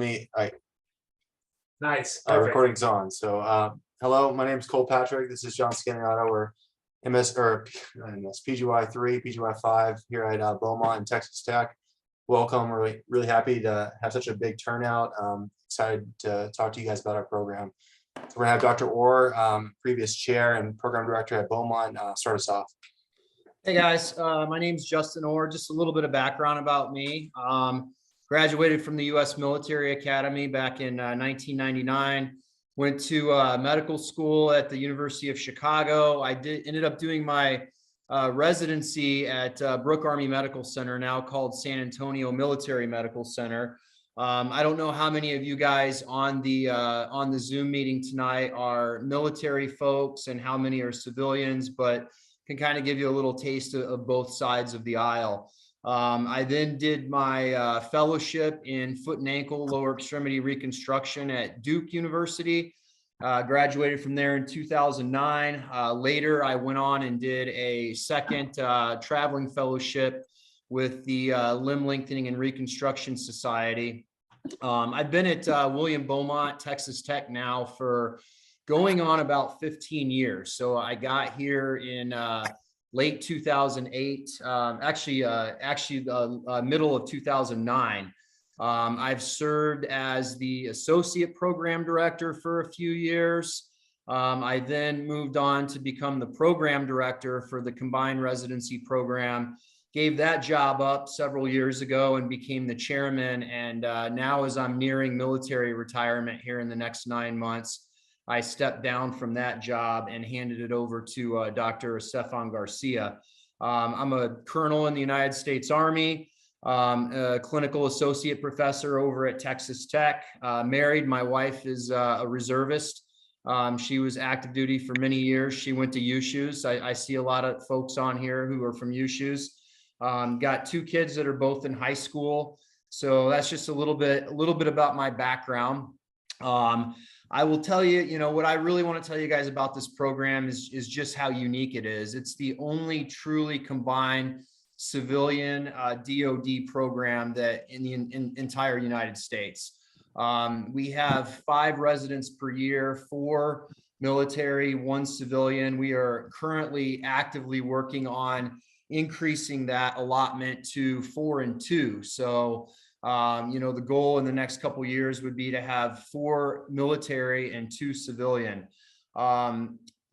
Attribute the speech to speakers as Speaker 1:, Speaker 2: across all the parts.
Speaker 1: Me,
Speaker 2: Nice.
Speaker 1: our
Speaker 2: Perfect.
Speaker 1: recording's on. So, hello, my name is Cole Patrick. This is John Scannerato. We're PGY 3, PGY 5 here at Beaumont and Texas Tech. Welcome. We're really happy to have such a big turnout. Excited to talk to you guys about our program. So we're gonna have Dr. Orr, previous chair and program director at Beaumont, start us off.
Speaker 3: Hey guys, my name's Justin Orr. Just a little bit of background about me. Graduated from the U.S. Military Academy back in 1999. Went to medical school at the University of Chicago. I ended up doing my residency at Brooke Army Medical Center, now called San Antonio Military Medical Center. I don't know how many of you guys on the Zoom meeting tonight are military folks and how many are civilians, but can kind of give you a little taste of both sides of the aisle. I then did my fellowship in foot and ankle lower extremity reconstruction at Duke University. Graduated from there in 2009. Later, I went on and did a second traveling fellowship with the Limb Lengthening and Reconstruction Society. I've been at William Beaumont, Texas Tech now for going on about 15 years. So I got here in late 2008, actually the middle of 2009. I've served as the associate program director for a few years. I then moved on to become the program director for the combined residency program. Gave that job up several years ago and became the chairman. And now, as I'm nearing military retirement here in the next 9 months, I stepped down from that job and handed it over to Dr. Stefan Garcia. I'm a colonel in the United States Army, a clinical associate professor over at Texas Tech, married. My wife is a reservist. She was active duty for many years. She went to USHUS. I see a lot of folks on here who are from USHUS. Got 2 kids that are both in high school. So that's just a little bit about my background. I will tell you, what I really want to tell you guys about this program is just how unique it is. It's the only truly combined civilian DoD program that in the entire United States. We have 5 residents per year, 4 military, 1 civilian. We are currently actively working on increasing that allotment to 4 and 2. So the goal in the next couple of years would be to have 4 military and 2 civilian.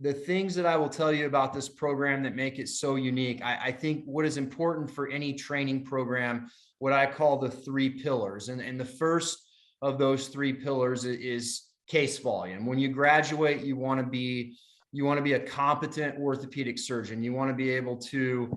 Speaker 3: The things that I will tell you about this program that make it so unique, I think what is important for any training program, what I call the 3 pillars. And the first of those 3 pillars is case volume. When you graduate, you want to be a competent orthopedic surgeon. You want to be able to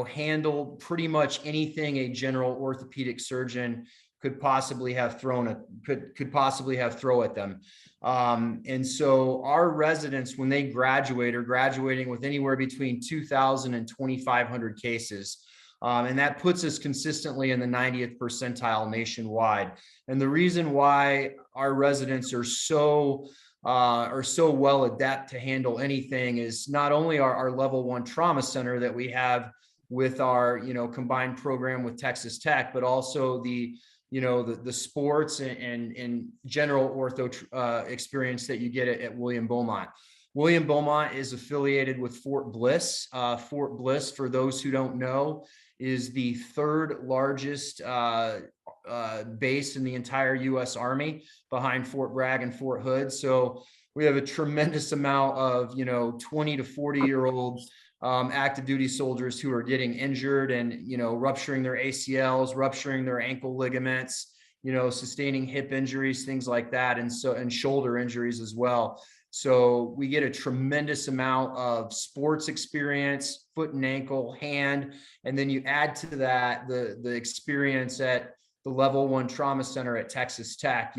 Speaker 3: handle pretty much anything a general orthopedic surgeon could possibly have thrown at them. And so our residents, when they graduate, are graduating with anywhere between 2,000 and 2,500 cases. And that puts us consistently in the 90th percentile nationwide. And the reason why our residents are so well adept to handle anything is not only our level 1 trauma center that we have with our combined program with Texas Tech, but also the sports and general ortho experience that you get at William Beaumont. William Beaumont is affiliated with Fort Bliss. Fort Bliss, for those who don't know, is the 3rd largest base in the entire U.S. Army, behind Fort Bragg and Fort Hood. So we have a tremendous amount of 20 to 40-year-old active duty soldiers who are getting injured and rupturing their ACLs, rupturing their ankle ligaments, sustaining hip injuries, things like that, and shoulder injuries as well. So we get a tremendous amount of sports experience, foot and ankle, hand, and then you add to that the experience at the level 1 trauma center at Texas Tech.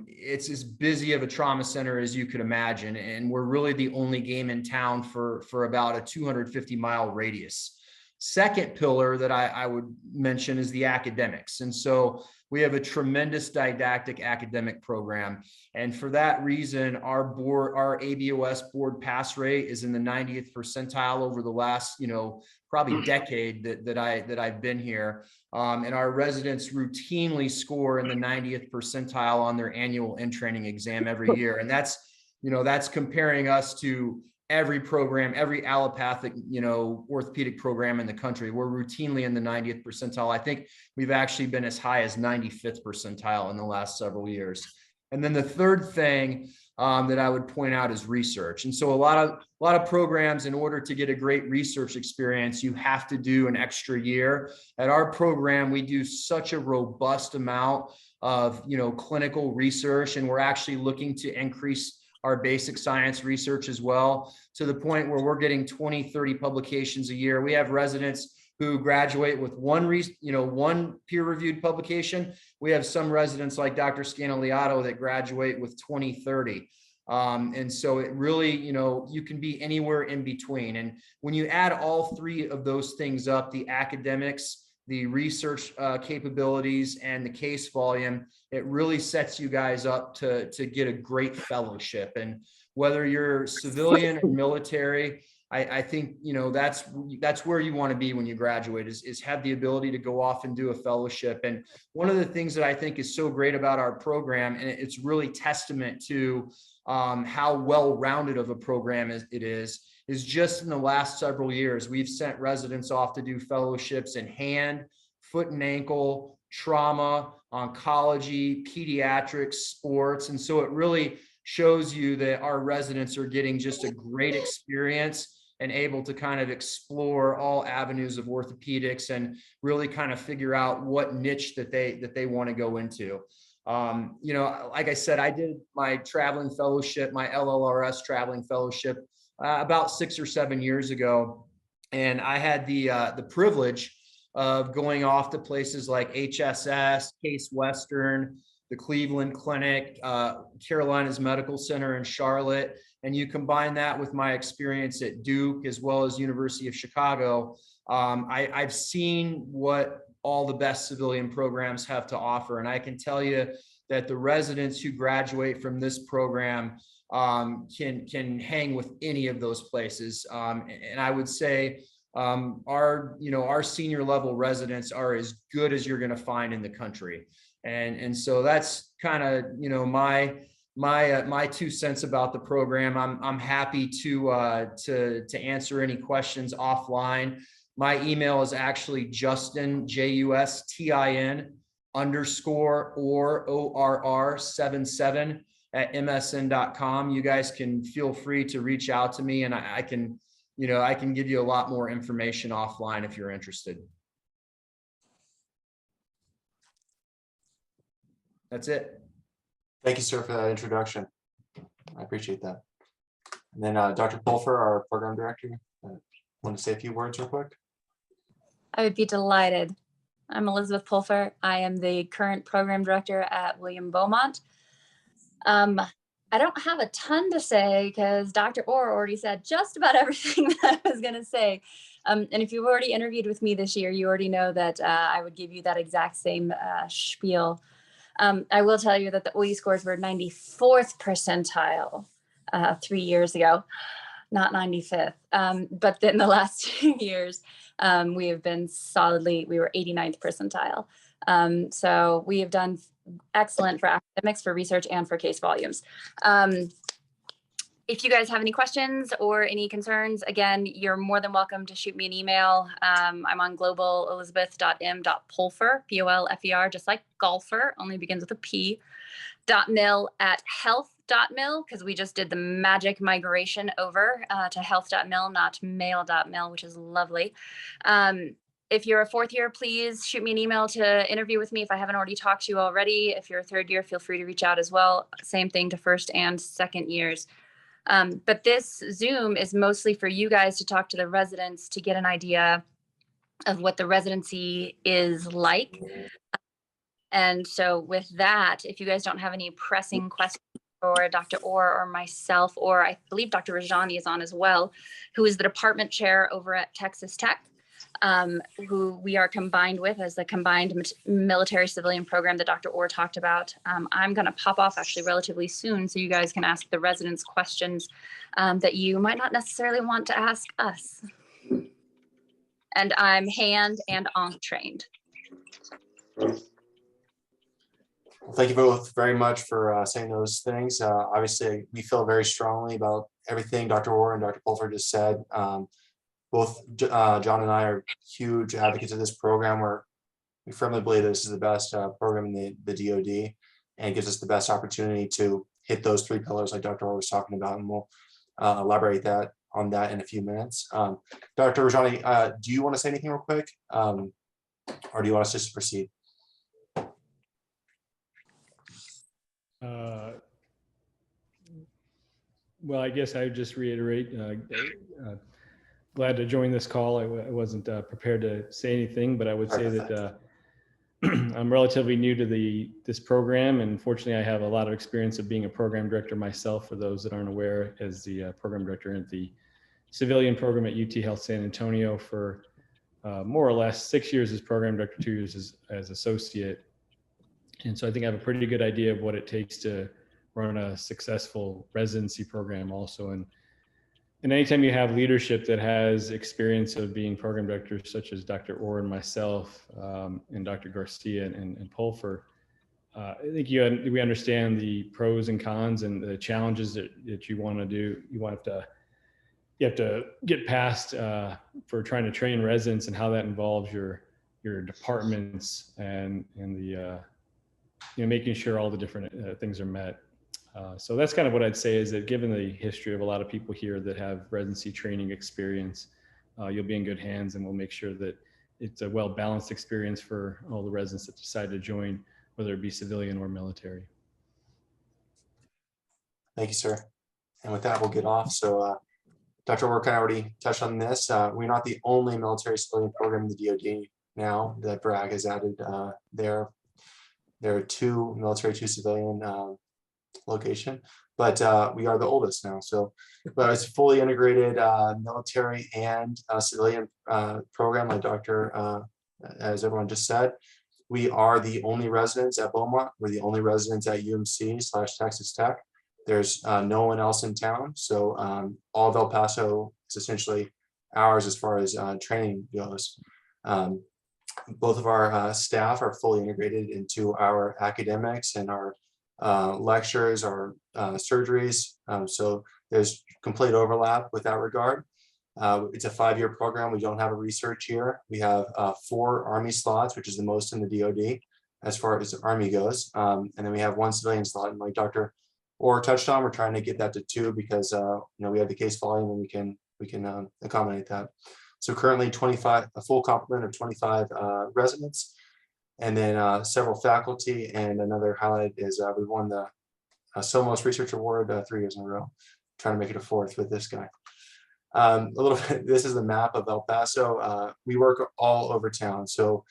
Speaker 3: It's as busy of a trauma center as you could imagine. And we're really the only game in town for about a 250-mile radius. Second pillar that I would mention is the academics. And so we have a tremendous didactic academic program. And for that reason, our ABOS board pass rate is in the 90th percentile over the last, probably decade that I've been here. And our residents routinely score in the 90th percentile on their annual in-training exam every year. And that's comparing us to every program, every allopathic, orthopedic program in the country. We're routinely in the 90th percentile. I think we've actually been as high as 95th percentile in the last several years. And then the third thing that I would point out is research. And so a lot of programs, in order to get a great research experience, you have to do an extra year. At our program, we do such a robust amount of, clinical research, and we're actually looking to increase our basic science research as well, to the point where we're getting 20, 30 publications a year. We have residents who graduate with one peer-reviewed publication. We have some residents like Dr. Scannoliato that graduate with 20, 30. And so it really, you can be anywhere in between. And when you add all three of those things up, the academics, the research capabilities, and the case volume, it really sets you guys up to get a great fellowship. And whether you're civilian or military, I think, that's where you want to be when you graduate, is have the ability to go off and do a fellowship. And one of the things that I think is so great about our program, and it's really testament to how well-rounded of a program it is just in the last several years, we've sent residents off to do fellowships in hand, foot and ankle, trauma, oncology, pediatrics, sports. And so it really shows you that our residents are getting just a great experience and able to kind of explore all avenues of orthopedics and really kind of figure out what niche that they want to go into. Like I said, I did my traveling fellowship, my LLRS traveling fellowship about 6 or 7 years ago. And I had the privilege of going off to places like HSS, Case Western, the Cleveland Clinic, Carolinas Medical Center in Charlotte. And you combine that with my experience at Duke as well as University of Chicago. I've seen what all the best civilian programs have to offer. And I can tell you that the residents who graduate from this program can hang with any of those places. And I would say our senior level residents are as good as you're going to find in the country. And so that's kind of, my 2 cents about the program. I'm happy to answer any questions offline. My email is actually Justin, JUSTIN _ORR77 at msn.com. You guys can feel free to reach out to me, and I can give you a lot more information offline if you're interested. That's it.
Speaker 1: Thank you, sir, for that introduction. I appreciate that. And then Dr. Pulfer, our program director, want to say a few words real quick?
Speaker 4: I would be delighted. I'm Elizabeth Pulfer. I am the current program director at William Beaumont. I don't have a ton to say because Dr. Orr already said just about everything that I was going to say. And if you've already interviewed with me this year, you already know that I would give you that exact same spiel. I will tell you that the OE scores were 94th percentile 3 years ago, not 95th. But then the last 2 years, we have been we were 89th percentile. So we have done excellent for academics, for research, and for case volumes. If you guys have any questions or any concerns, again, you're more than welcome to shoot me an email. I'm on globalelizabeth.m.pulfer, P-O-L-F-E-R, just like golfer, only begins with a P, .mil@health.mil, because we just did the magic migration over to health.mil, not mail.mil, which is lovely. If you're a 4th year, please shoot me an email to interview with me if I haven't already talked to you already. If you're a 3rd year, feel free to reach out as well. Same thing to 1st and 2nd years. But this Zoom is mostly for you guys to talk to the residents to get an idea of what the residency is like. And so with that, if you guys don't have any pressing questions for Dr. Orr or myself, or I believe Dr. Rajani is on as well, who is the department chair over at Texas Tech. who we are combined with as the combined military civilian program that Dr. Orr talked about. I'm going to pop off actually relatively soon so you guys can ask the residents questions that you might not necessarily want to ask us. And I'm hand and onc trained.
Speaker 1: Well, thank you both very much for saying those things. Obviously, we feel very strongly about everything Dr. Orr and Dr. Pulver just said. Both John and I are huge advocates of this program. We firmly believe this is the best program in the DoD, and gives us the best opportunity to hit those 3 pillars like Dr. Orr was talking about, and we'll elaborate on that in a few minutes. Dr. Rajani, do you want to say anything real quick, or do you want us just to proceed?
Speaker 5: Well, I guess I would just reiterate, glad to join this call. I wasn't prepared to say anything, but I would say that I'm relatively new to this program, and fortunately I have a lot of experience of being a program director myself. For those that aren't aware, as the program director at the civilian program at UT Health San Antonio for more or less 6 years as program director, 2 years as associate. And so I think I have a pretty good idea of what it takes to run a successful residency program also. And anytime you have leadership that has experience of being program directors, such as Dr. Orr and myself, and Dr. Garcia and Pulver, I think we understand the pros and cons and the challenges that you want to do. You have to get past for trying to train residents, and how that involves your departments and the making sure all the different things are met. So that's kind of what I'd say, is that given the history of a lot of people here that have residency training experience, you'll be in good hands, and we'll make sure that it's a well-balanced experience for all the residents that decide to join, whether it be civilian or military.
Speaker 1: Thank you, sir. And with that, we'll get off. So Dr. Orr kind of already touched on this. We're not the only military civilian program in the DoD now that Bragg has added there. There are 2 military, 2 civilian location, but we are the oldest now. So, but it's fully integrated military and civilian program, like as everyone just said. We are the only residents at Beaumont. We're the only residents at UMC/Texas Tech. There's no one else in town. So all of El Paso is essentially ours as far as training goes. Both of our staff are fully integrated into our academics and our lectures, our surgeries. So there's complete overlap with that regard. It's a 5-year program. We don't have a research year. We have 4 Army slots, which is the most in the DoD as far as the Army goes. And then we have 1 civilian slot. And like Dr. Orr touched on, we're trying to get that to 2 because we have the case volume, and we can accommodate that. So currently a full complement of 25 residents, and then several faculty. And another highlight is we won the Somos Research Award 3 years in a row, trying to make it a 4th with this guy. A little bit, this is the map of El Paso. We work all over town. So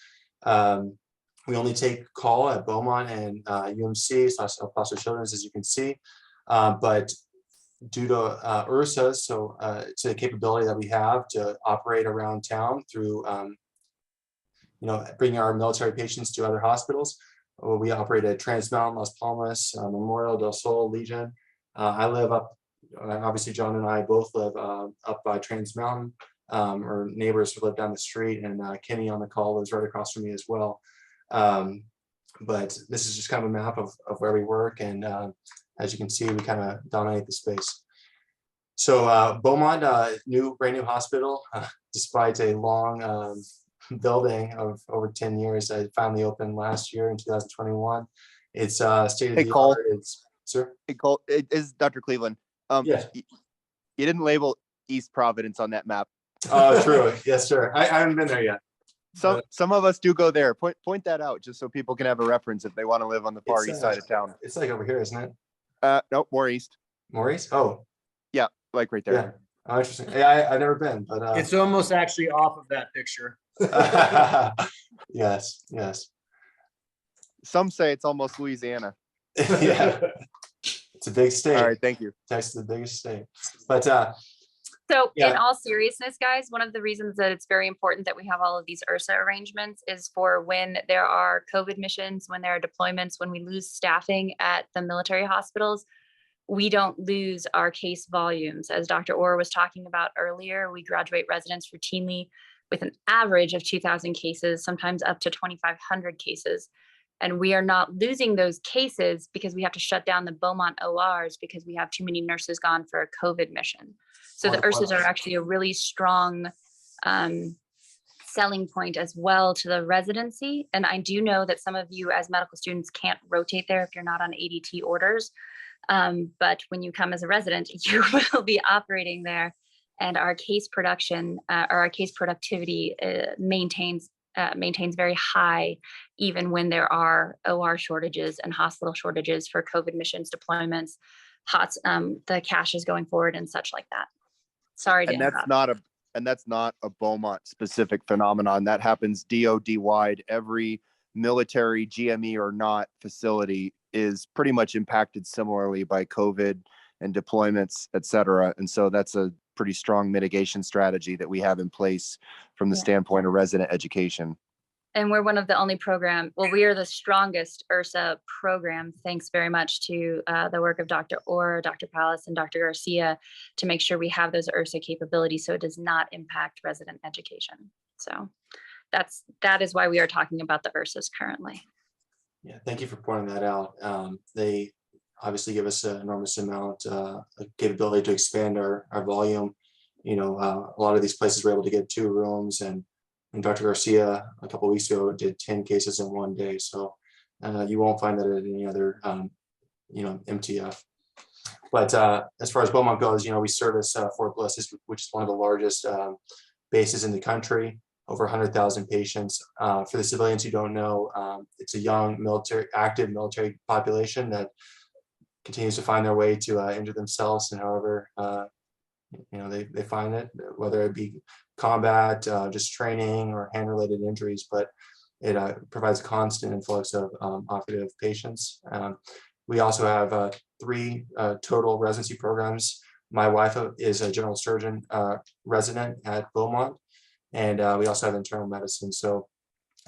Speaker 1: we only take call at Beaumont and UMC/El Paso Children's, as you can see. But due to URSA, so it's a capability that we have to operate around town through, bringing our military patients to other hospitals. We operate at Trans Mountain, Las Palmas, Memorial, Del Sol, Legion. I live up, obviously John and I both live up by Trans Mountain, or neighbors who live down the street, and Kenny on the call lives right across from me as well. But this is just kind of a map of where we work, and as you can see, we kind of dominate the space. So Beaumont, brand new hospital, despite a long building of over 10 years. It finally opened last year in 2021. It's state of the art. It's, sir?
Speaker 6: Hey, Cole, it is Dr. Cleveland.
Speaker 1: Yes.
Speaker 6: You didn't label East Providence on that map.
Speaker 1: Oh, true. Yes, sir. I haven't been there yet.
Speaker 6: Some of us do go there. Point that out just so people can have a reference if they want to live on the far east side of town.
Speaker 1: It's like over here, isn't it?
Speaker 6: Nope, more east.
Speaker 1: More east? Oh.
Speaker 6: Yeah, like right there.
Speaker 1: Yeah. Oh, interesting. Yeah, I've never been, but
Speaker 3: It's almost actually off of that picture.
Speaker 1: yes.
Speaker 6: Some say it's almost Louisiana.
Speaker 1: Yeah. It's a big state.
Speaker 6: All right, thank you.
Speaker 1: Texas is the biggest state. But
Speaker 4: So
Speaker 1: Yeah.
Speaker 4: in all seriousness, guys, one of the reasons that it's very important that we have all of these URSA arrangements is for when there are COVID missions, when there are deployments, when we lose staffing at the military hospitals, we don't lose our case volumes. As Dr. Orr was talking about earlier, we graduate residents routinely with an average of 2,000 cases, sometimes up to 2,500 cases. And we are not losing those cases because we have to shut down the Beaumont ORs because we have too many nurses gone for a COVID mission. So the URSAs are actually a really strong selling point as well to the residency. And I do know that some of you as medical students can't rotate there if you're not on ADT orders. But when you come as a resident, you will be operating there, and our case production or our case productivity maintains very high, even when there are OR shortages and hospital shortages for COVID missions deployments, the cash is going forward and such like that. Sorry to interrupt.
Speaker 6: That's not a Beaumont specific phenomenon. That happens DoD wide. Every military, GME or not, facility is pretty much impacted similarly by COVID and deployments, et cetera. And so that's a pretty strong mitigation strategy that we have in place from the standpoint of resident education.
Speaker 4: And we're one of the only we are the strongest URSA program, thanks very much to the work of Dr. Orr, Dr. Palace, and Dr. Garcia to make sure we have those URSA capabilities so it does not impact resident education. So that is why we are talking about the URSAs currently.
Speaker 1: Yeah, thank you for pointing that out. They obviously give us an enormous amount of capability to expand our volume. A lot of these places were able to get 2 rooms, and Dr. Garcia a couple of weeks ago did 10 cases in one day. So you won't find that at any other, MTF. But as far as Beaumont goes, we service Fort Bliss, which is one of the largest bases in the country, over 100,000 patients. For the civilians who don't know, it's a young active military population that continues to find their way to injure themselves, and however they find it, whether it be combat, just training, or hand-related injuries, but it provides a constant influx of operative patients. We also have 3 total residency programs. My wife is a general surgeon resident at Beaumont, and we also have internal medicine. So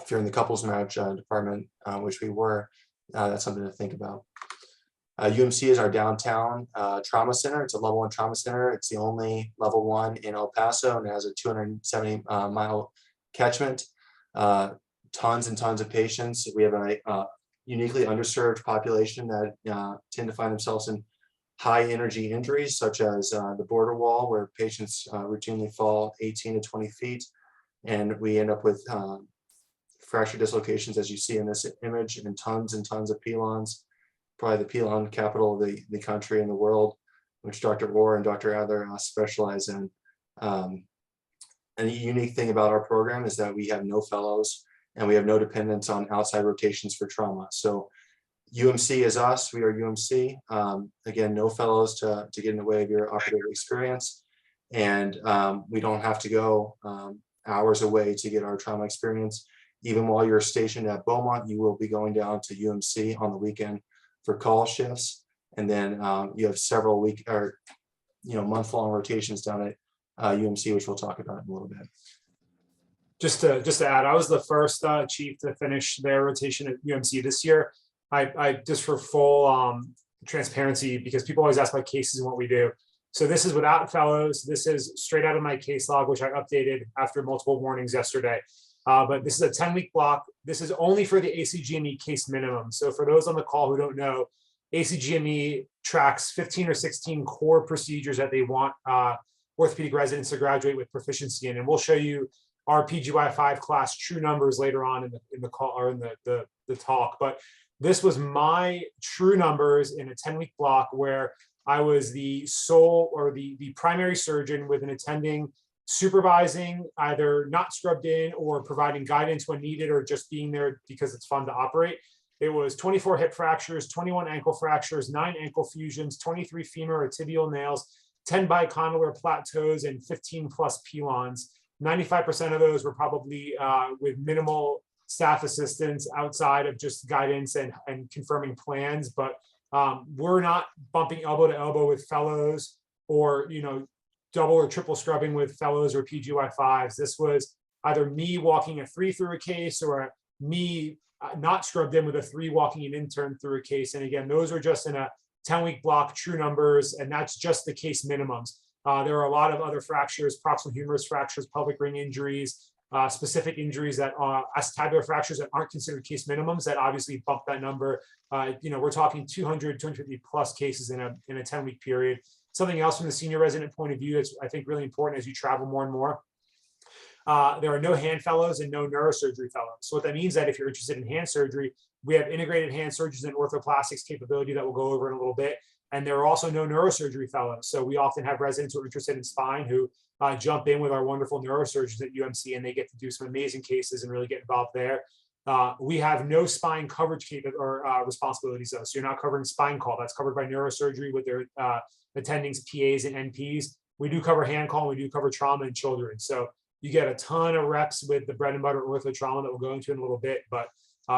Speaker 1: if you're in the couples match department, which we were, that's something to think about. UMC is our downtown trauma center. It's a level 1 trauma center. It's the only level 1 in El Paso, and it has a 270 mile catchment. Tons and tons of patients. We have a uniquely underserved population that tend to find themselves in high energy injuries, such as the border wall, where patients routinely fall 18 to 20 feet. And we end up with fracture dislocations, as you see in this image, and tons of pilons. Probably the pilon capital of the country and the world, which Dr. Orr and Dr. Adler specialize in. And the unique thing about our program is that we have no fellows and we have no dependence on outside rotations for trauma. So UMC is us, we are UMC. Again, no fellows to get in the way of your operative experience. And we don't have to go hours away to get our trauma experience. Even while you're stationed at Beaumont, you will be going down to UMC on the weekend for call shifts, and then you have several month-long rotations down at UMC, which we'll talk about in a little bit.
Speaker 2: Just to add, I was the first chief to finish their rotation at UMC this year. I just for full transparency, because people always ask about cases and what we do. So this is without fellows. This is straight out of my case log, which I updated after multiple warnings yesterday. But this is a 10-week block. This is only for the ACGME case minimum. So for those on the call who don't know, ACGME tracks 15 or 16 core procedures that they want orthopedic residents to graduate with proficiency in. And we'll show you our PGY5 class true numbers later on in the call or in the talk. But this was my true numbers in a 10-week block where I was the sole or the primary surgeon with an attending supervising, either not scrubbed in or providing guidance when needed or just being there because it's fun to operate. It was 24 hip fractures, 21 ankle fractures, 9 ankle fusions, 23 femur or tibial nails, 10 bicondylar plateaus, and 15 plus pilons. 95% of those were probably with minimal staff assistance outside of just guidance and confirming plans. But we're not bumping elbow to elbow with fellows or double or triple scrubbing with fellows or PGY5s. This was either me walking a 3 through a case or me not scrubbed in with a 3 walking an intern through a case. And again, those are just in a 10-week block, true numbers, and that's just the case minimums. There are a lot of other fractures, proximal humerus fractures, pelvic ring injuries, specific injuries that are acetabular fractures that aren't considered case minimums that obviously bump that number. We're talking 200, 250 plus cases in a 10-week period. Something else from the senior resident point of view that's I think really important as you travel more and more. There are no hand fellows and no neurosurgery fellows. So what that means that if you're interested in hand surgery, we have integrated hand surgeons and orthoplastics capability that we'll go over in a little bit. And there are also no neurosurgery fellows. So we often have residents who are interested in spine who jump in with our wonderful neurosurgeons at UMC, and they get to do some amazing cases and really get involved there. We have no spine coverage responsibilities though. So you're not covering spine call. That's covered by neurosurgery with their attendings, PAs and NPs. We do cover hand call, and we do cover trauma in children. So you get a ton of reps with the bread and butter ortho trauma that we'll go into in a little bit. But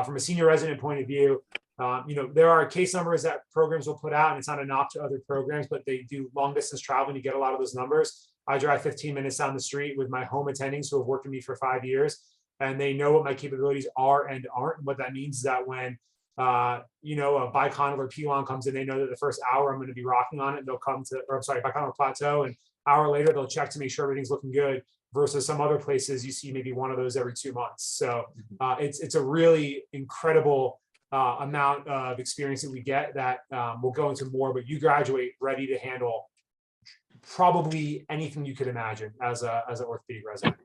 Speaker 2: from a senior resident point of view, there are case numbers that programs will put out, and it's not a knock to other programs, but they do long distance travel and you get a lot of those numbers. I drive 15 minutes down the street with my home attendings who have worked with me for 5 years, and they know what my capabilities are and aren't. And what that means is that when a bicondylar pilon comes in, they know that the first hour I'm going to be rocking on it. They'll come to, bicondylar plateau, and an hour later they'll check to make sure everything's looking good. Versus some other places, you see maybe one of those every 2 months. So it's a really incredible amount of experience that we get that we'll go into more, but you graduate ready to handle probably anything you could imagine as an orthopedic resident.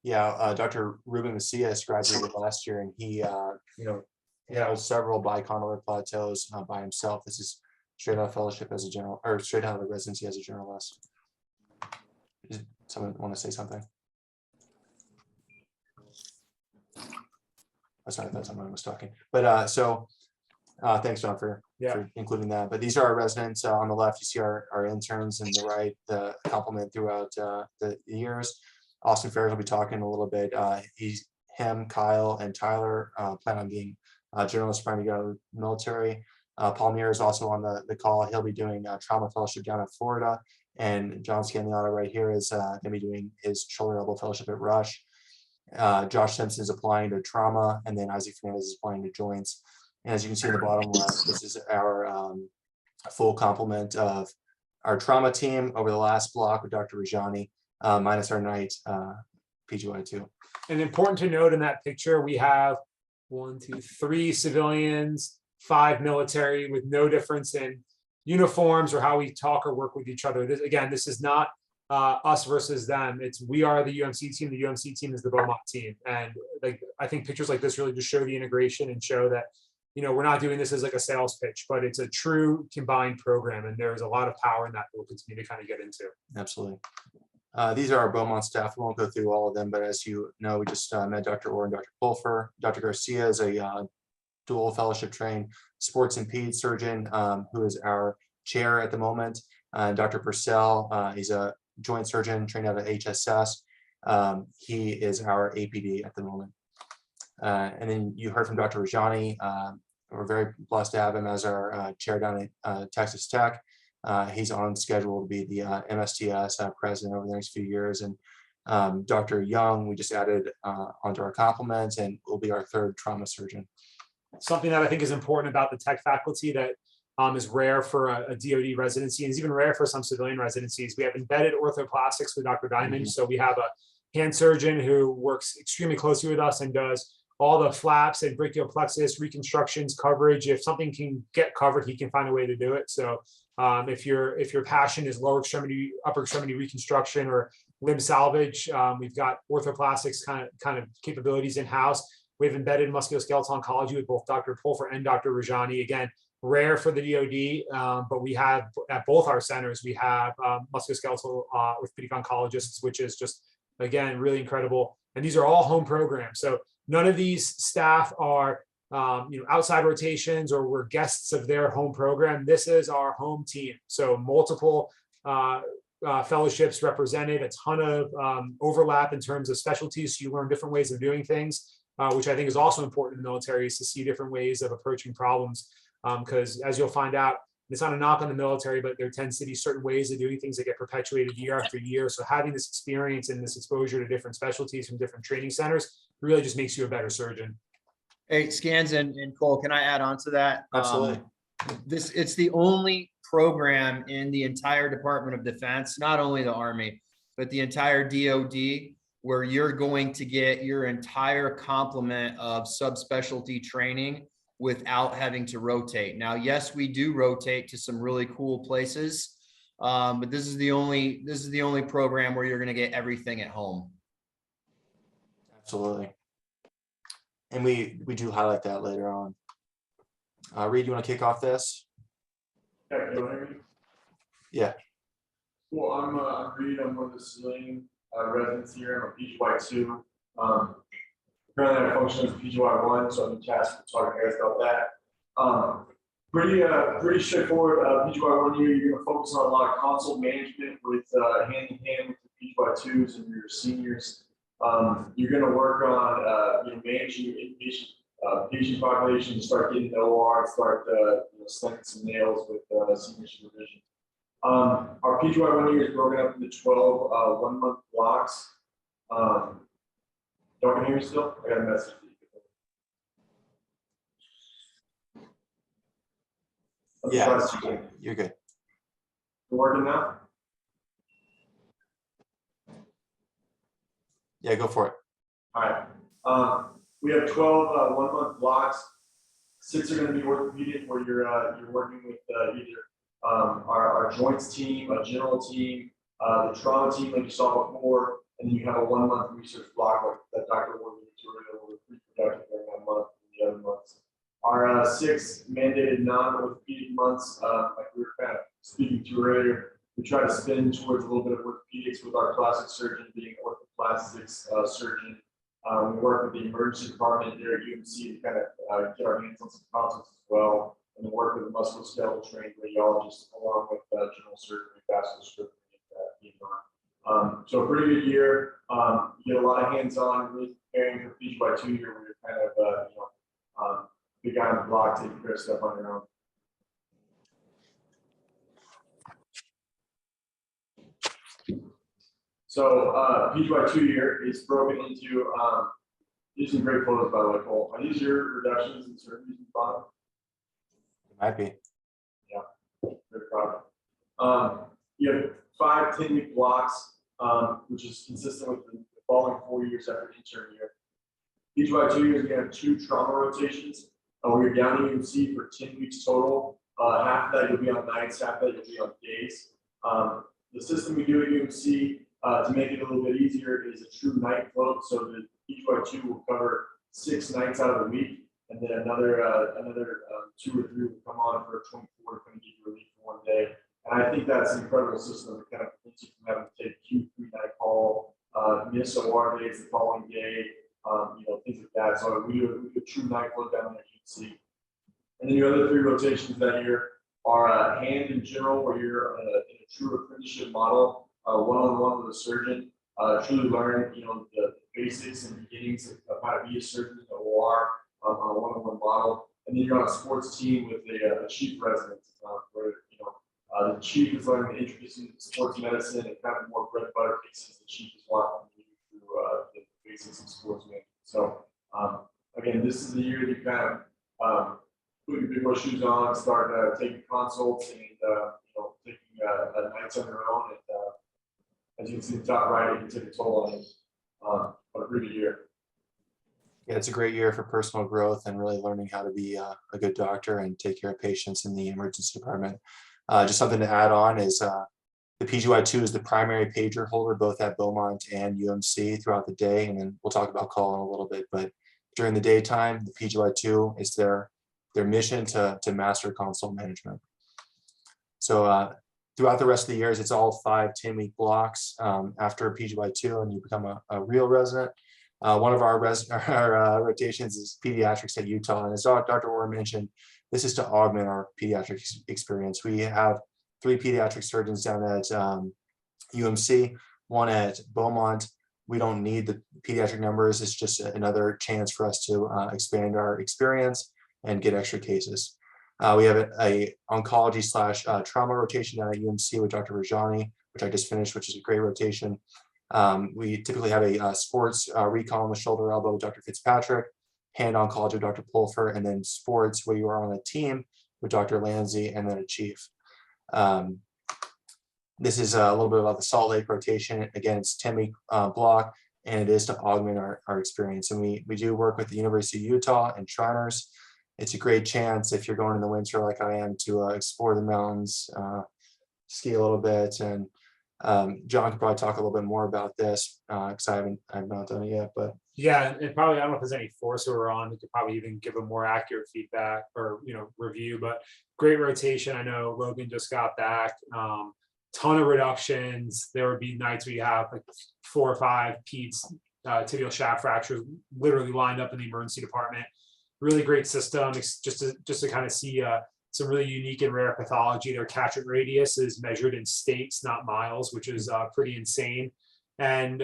Speaker 1: Yeah, Dr. Ruben Macias graduated last year, and he has several bicondylar plateaus by himself. This is straight out of fellowship as a general, or straight out of the residency as a generalist. Does someone want to say something? Oh, sorry, I thought someone was talking. But thanks, John, for including that. But these are our residents. On the left, you see our interns, and the right, the complement throughout the years. Austin Ferris will be talking a little bit. Him, Kyle, and Tyler plan on being journalists trying to go to the military. Paul Muir is also on the call. He'll be doing a trauma fellowship down in Florida. And John Scaniato right here is going to be doing his shoulder elbow fellowship at Rush. Josh Simpson is applying to trauma, and then Isaac Fernandez is applying to joints. And as you can see in the bottom left, this is our full complement of our trauma team over the last block with Dr. Rajani, minus our night PGY2.
Speaker 2: And important to note in that picture, we have 3 civilians, 5 military, with no difference in uniforms or how we talk or work with each other. This is not us versus them. We are the UMC team. The UMC team is the Beaumont team. And I think pictures like this really just show the integration and show that, we're not doing this as like a sales pitch, but it's a true combined program. And there's a lot of power in that we'll continue to kind of get into.
Speaker 1: Absolutely. These are our Beaumont staff. We won't go through all of them, but as you know, we just met Dr. Orr and Dr. Pulfer. Dr. Garcia is a dual fellowship trained sports and peds surgeon who is our chair at the moment. Dr. Purcell, he's a joint surgeon trained out of HSS. He is our APD at the moment. And then you heard from Dr. Rajani. We're very blessed to have him as our chair down at Texas Tech. He's on schedule to be the MSTS president over the next few years. And Dr. Young, we just added onto our complement, and will be our 3rd trauma surgeon.
Speaker 2: Something that I think is important about the tech faculty that is rare for a DoD residency, and is even rare for some civilian residencies. We have embedded orthoplastics with Dr. Diamond. So we have a hand surgeon who works extremely closely with us and does all the flaps and brachial plexus reconstructions, coverage. If something can get covered, he can find a way to do it. So if your passion is lower extremity, upper extremity reconstruction, or limb salvage, we've got orthoplastics kind of capabilities in house. We have embedded musculoskeletal oncology with both Dr. Pulfer and Dr. Rajani. Again, rare for the DoD, but we have at both our centers, we have musculoskeletal orthopedic oncologists, which is just, again, really incredible. And these are all home programs. So none of these staff are outside rotations or we're guests of their home program. This is our home team. So multiple fellowships represented, a ton of overlap in terms of specialties. So you learn different ways of doing things, which I think is also important in the military, is to see different ways of approaching problems. Because as you'll find out, It's not a knock on the military, but there tends to be certain ways of doing things that get perpetuated year after year. So having this experience and this exposure to different specialties from different training centers really just makes you a better surgeon.
Speaker 3: Hey, Scans and Cole, can I add on to that?
Speaker 1: Absolutely.
Speaker 3: It's the only program in the entire Department of Defense, not only the Army, but the entire DoD, where you're going to get your entire complement of subspecialty training without having to rotate. Now, yes, we do rotate to some really cool places, but this is the only program where you're going to get everything at home.
Speaker 1: Absolutely. And we do highlight that later on. Reed, you want to kick off this?
Speaker 7: Yeah, can you hear me?
Speaker 1: Yeah.
Speaker 7: Well, I'm Reed. I'm one of the civilian residents here. I'm a PGY2. Currently, I function as a PGY1, so I'm tasked with talking to you guys about that. Pretty straightforward. PGY1 year, you're going to focus on a lot of consult management with hand in hand with the PGY2s and your seniors. You're going to work on managing your inpatient patient population, start getting the OR, and start slinging some nails with senior supervision. Our PGY1 year is broken up into 12 one-month blocks. Y'all can hear me still? I got a message.
Speaker 1: Yeah, you're good.
Speaker 7: You're working now?
Speaker 1: Yeah, go for it.
Speaker 7: All right. We have 12 one-month blocks. 6 are going to be orthopedic, where you're working with either our joints team, a general team, the trauma team, like you saw before, and then you have a 1-month research block like that Dr. Ward will be productive during that month and the other months. Our 6 mandated non-orthopedic months, like we were kind of speaking to earlier, we try to spin towards a little bit of orthopedics with our plastic surgeon being orthoplastics surgeon. We work with the emergency department here at UMC to kind of get our hands on some consults as well, and work with the musculoskeletal trained radiologists along with general surgery, vascular surgery, and Beaumont. So a pretty good year. You get a lot of hands-on, really preparing for PGY2 year where you're kind of big guy on the block taking care of stuff on your own. So PGY2 year is broken into these are great photos, by the way, Cole. Are these your reductions and surgeries in the bottom?
Speaker 1: It might be.
Speaker 7: Yeah, very proud of it. You have 5 10-week blocks, which is consistent with the following 4 years after intern year. PGY2 years, you have 2 trauma rotations. Where you're down to UMC for 10 weeks total. Half of that you'll be on nights, half of that you'll be on days. The system we do at UMC to make it a little bit easier is a true night float. So the PGY2 will cover 6 nights out of the week, and then another 2 or 3 will come on for 24 to kind of give you relief for 1 day. And I think that's an incredible system that kind of prevents you from having to take Q3 night call, miss OR days the following day, things like that. So we do a true night float down there at UMC. And then your other 3 rotations that year are hand in general, where you're in a true apprenticeship model, one-on-one with a surgeon, truly learn, the basics and beginnings of how to be a surgeon in the OR on a one-on-one model. And then you're on a sports team with a chief resident, where the chief is learning the intricacies of sports medicine and kind of more bread and butter cases the chief is walking you through the basics of sports medicine. So again, this is the year that you kind of put your big boy shoes on, start taking consults and taking nights on your own. And as you can see in the top right, it can take a toll on you. But a pretty good year.
Speaker 1: Yeah, it's a great year for personal growth and really learning how to be a good doctor and take care of patients in the emergency department. Just something to add on is the PGY2 is the primary pager holder both at Beaumont and UMC throughout the day, and then we'll talk about call in a little bit. But during the daytime, the PGY2 is their mission to master consult management. So throughout the rest of the years, it's all 5 10-week blocks after PGY2, and you become a real resident. One of our rotations is pediatrics at Utah, and as Dr. Orr mentioned, this is to augment our pediatric experience. We have 3 pediatric surgeons down at UMC, 1 at Beaumont. We don't need the pediatric numbers. It's just another chance for us to expand our experience and get extra cases. We have a oncology slash trauma rotation down at UMC with Dr. Rajani, which I just finished, which is a great rotation. We typically have a sports recon with shoulder elbow with Dr. Fitzpatrick, hand oncology with Dr. Pulfer, and then sports where you are on a team with Dr. Lanzi, and then a chief. This is a little bit about the Salt Lake rotation. Again, it's 10-week block, and it is to augment our experience. And we do work with the University of Utah and Shriners. It's a great chance if you're going in the winter like I am to explore the mountains, ski a little bit. And John could probably talk a little bit more about this because I've not done it yet. But
Speaker 2: yeah, and probably I don't know if there's any force who are on. We could probably even give a more accurate feedback or review. But great rotation. I know Logan just got back. Ton of reductions. There would be nights where you have like 4 or 5 peds tibial shaft fractures literally lined up in the emergency department. Really great system. It's just to kind of see some really unique and rare pathology. Their catchment radius is measured in states, not miles, which is pretty insane. And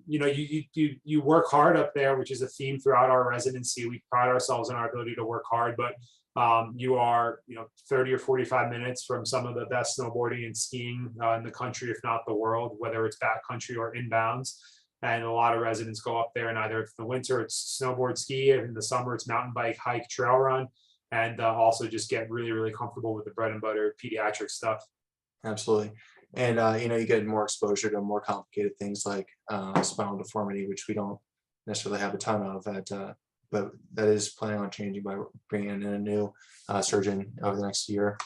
Speaker 2: you work hard up there, which is a theme throughout our residency. We pride ourselves on our ability to work hard, but you are 30 or 45 minutes from some of the best snowboarding and skiing in the country, if not the world, whether it's backcountry or inbounds. And a lot of residents go up there, and either in the winter it's snowboard, ski, and in the summer it's mountain bike, hike, trail run, and also just get really, really comfortable with the bread and butter pediatric stuff.
Speaker 1: absolutely. And you get more exposure to more complicated things like spinal deformity, which we don't necessarily have a ton of but that is planning on changing by bringing in a new surgeon over the next year.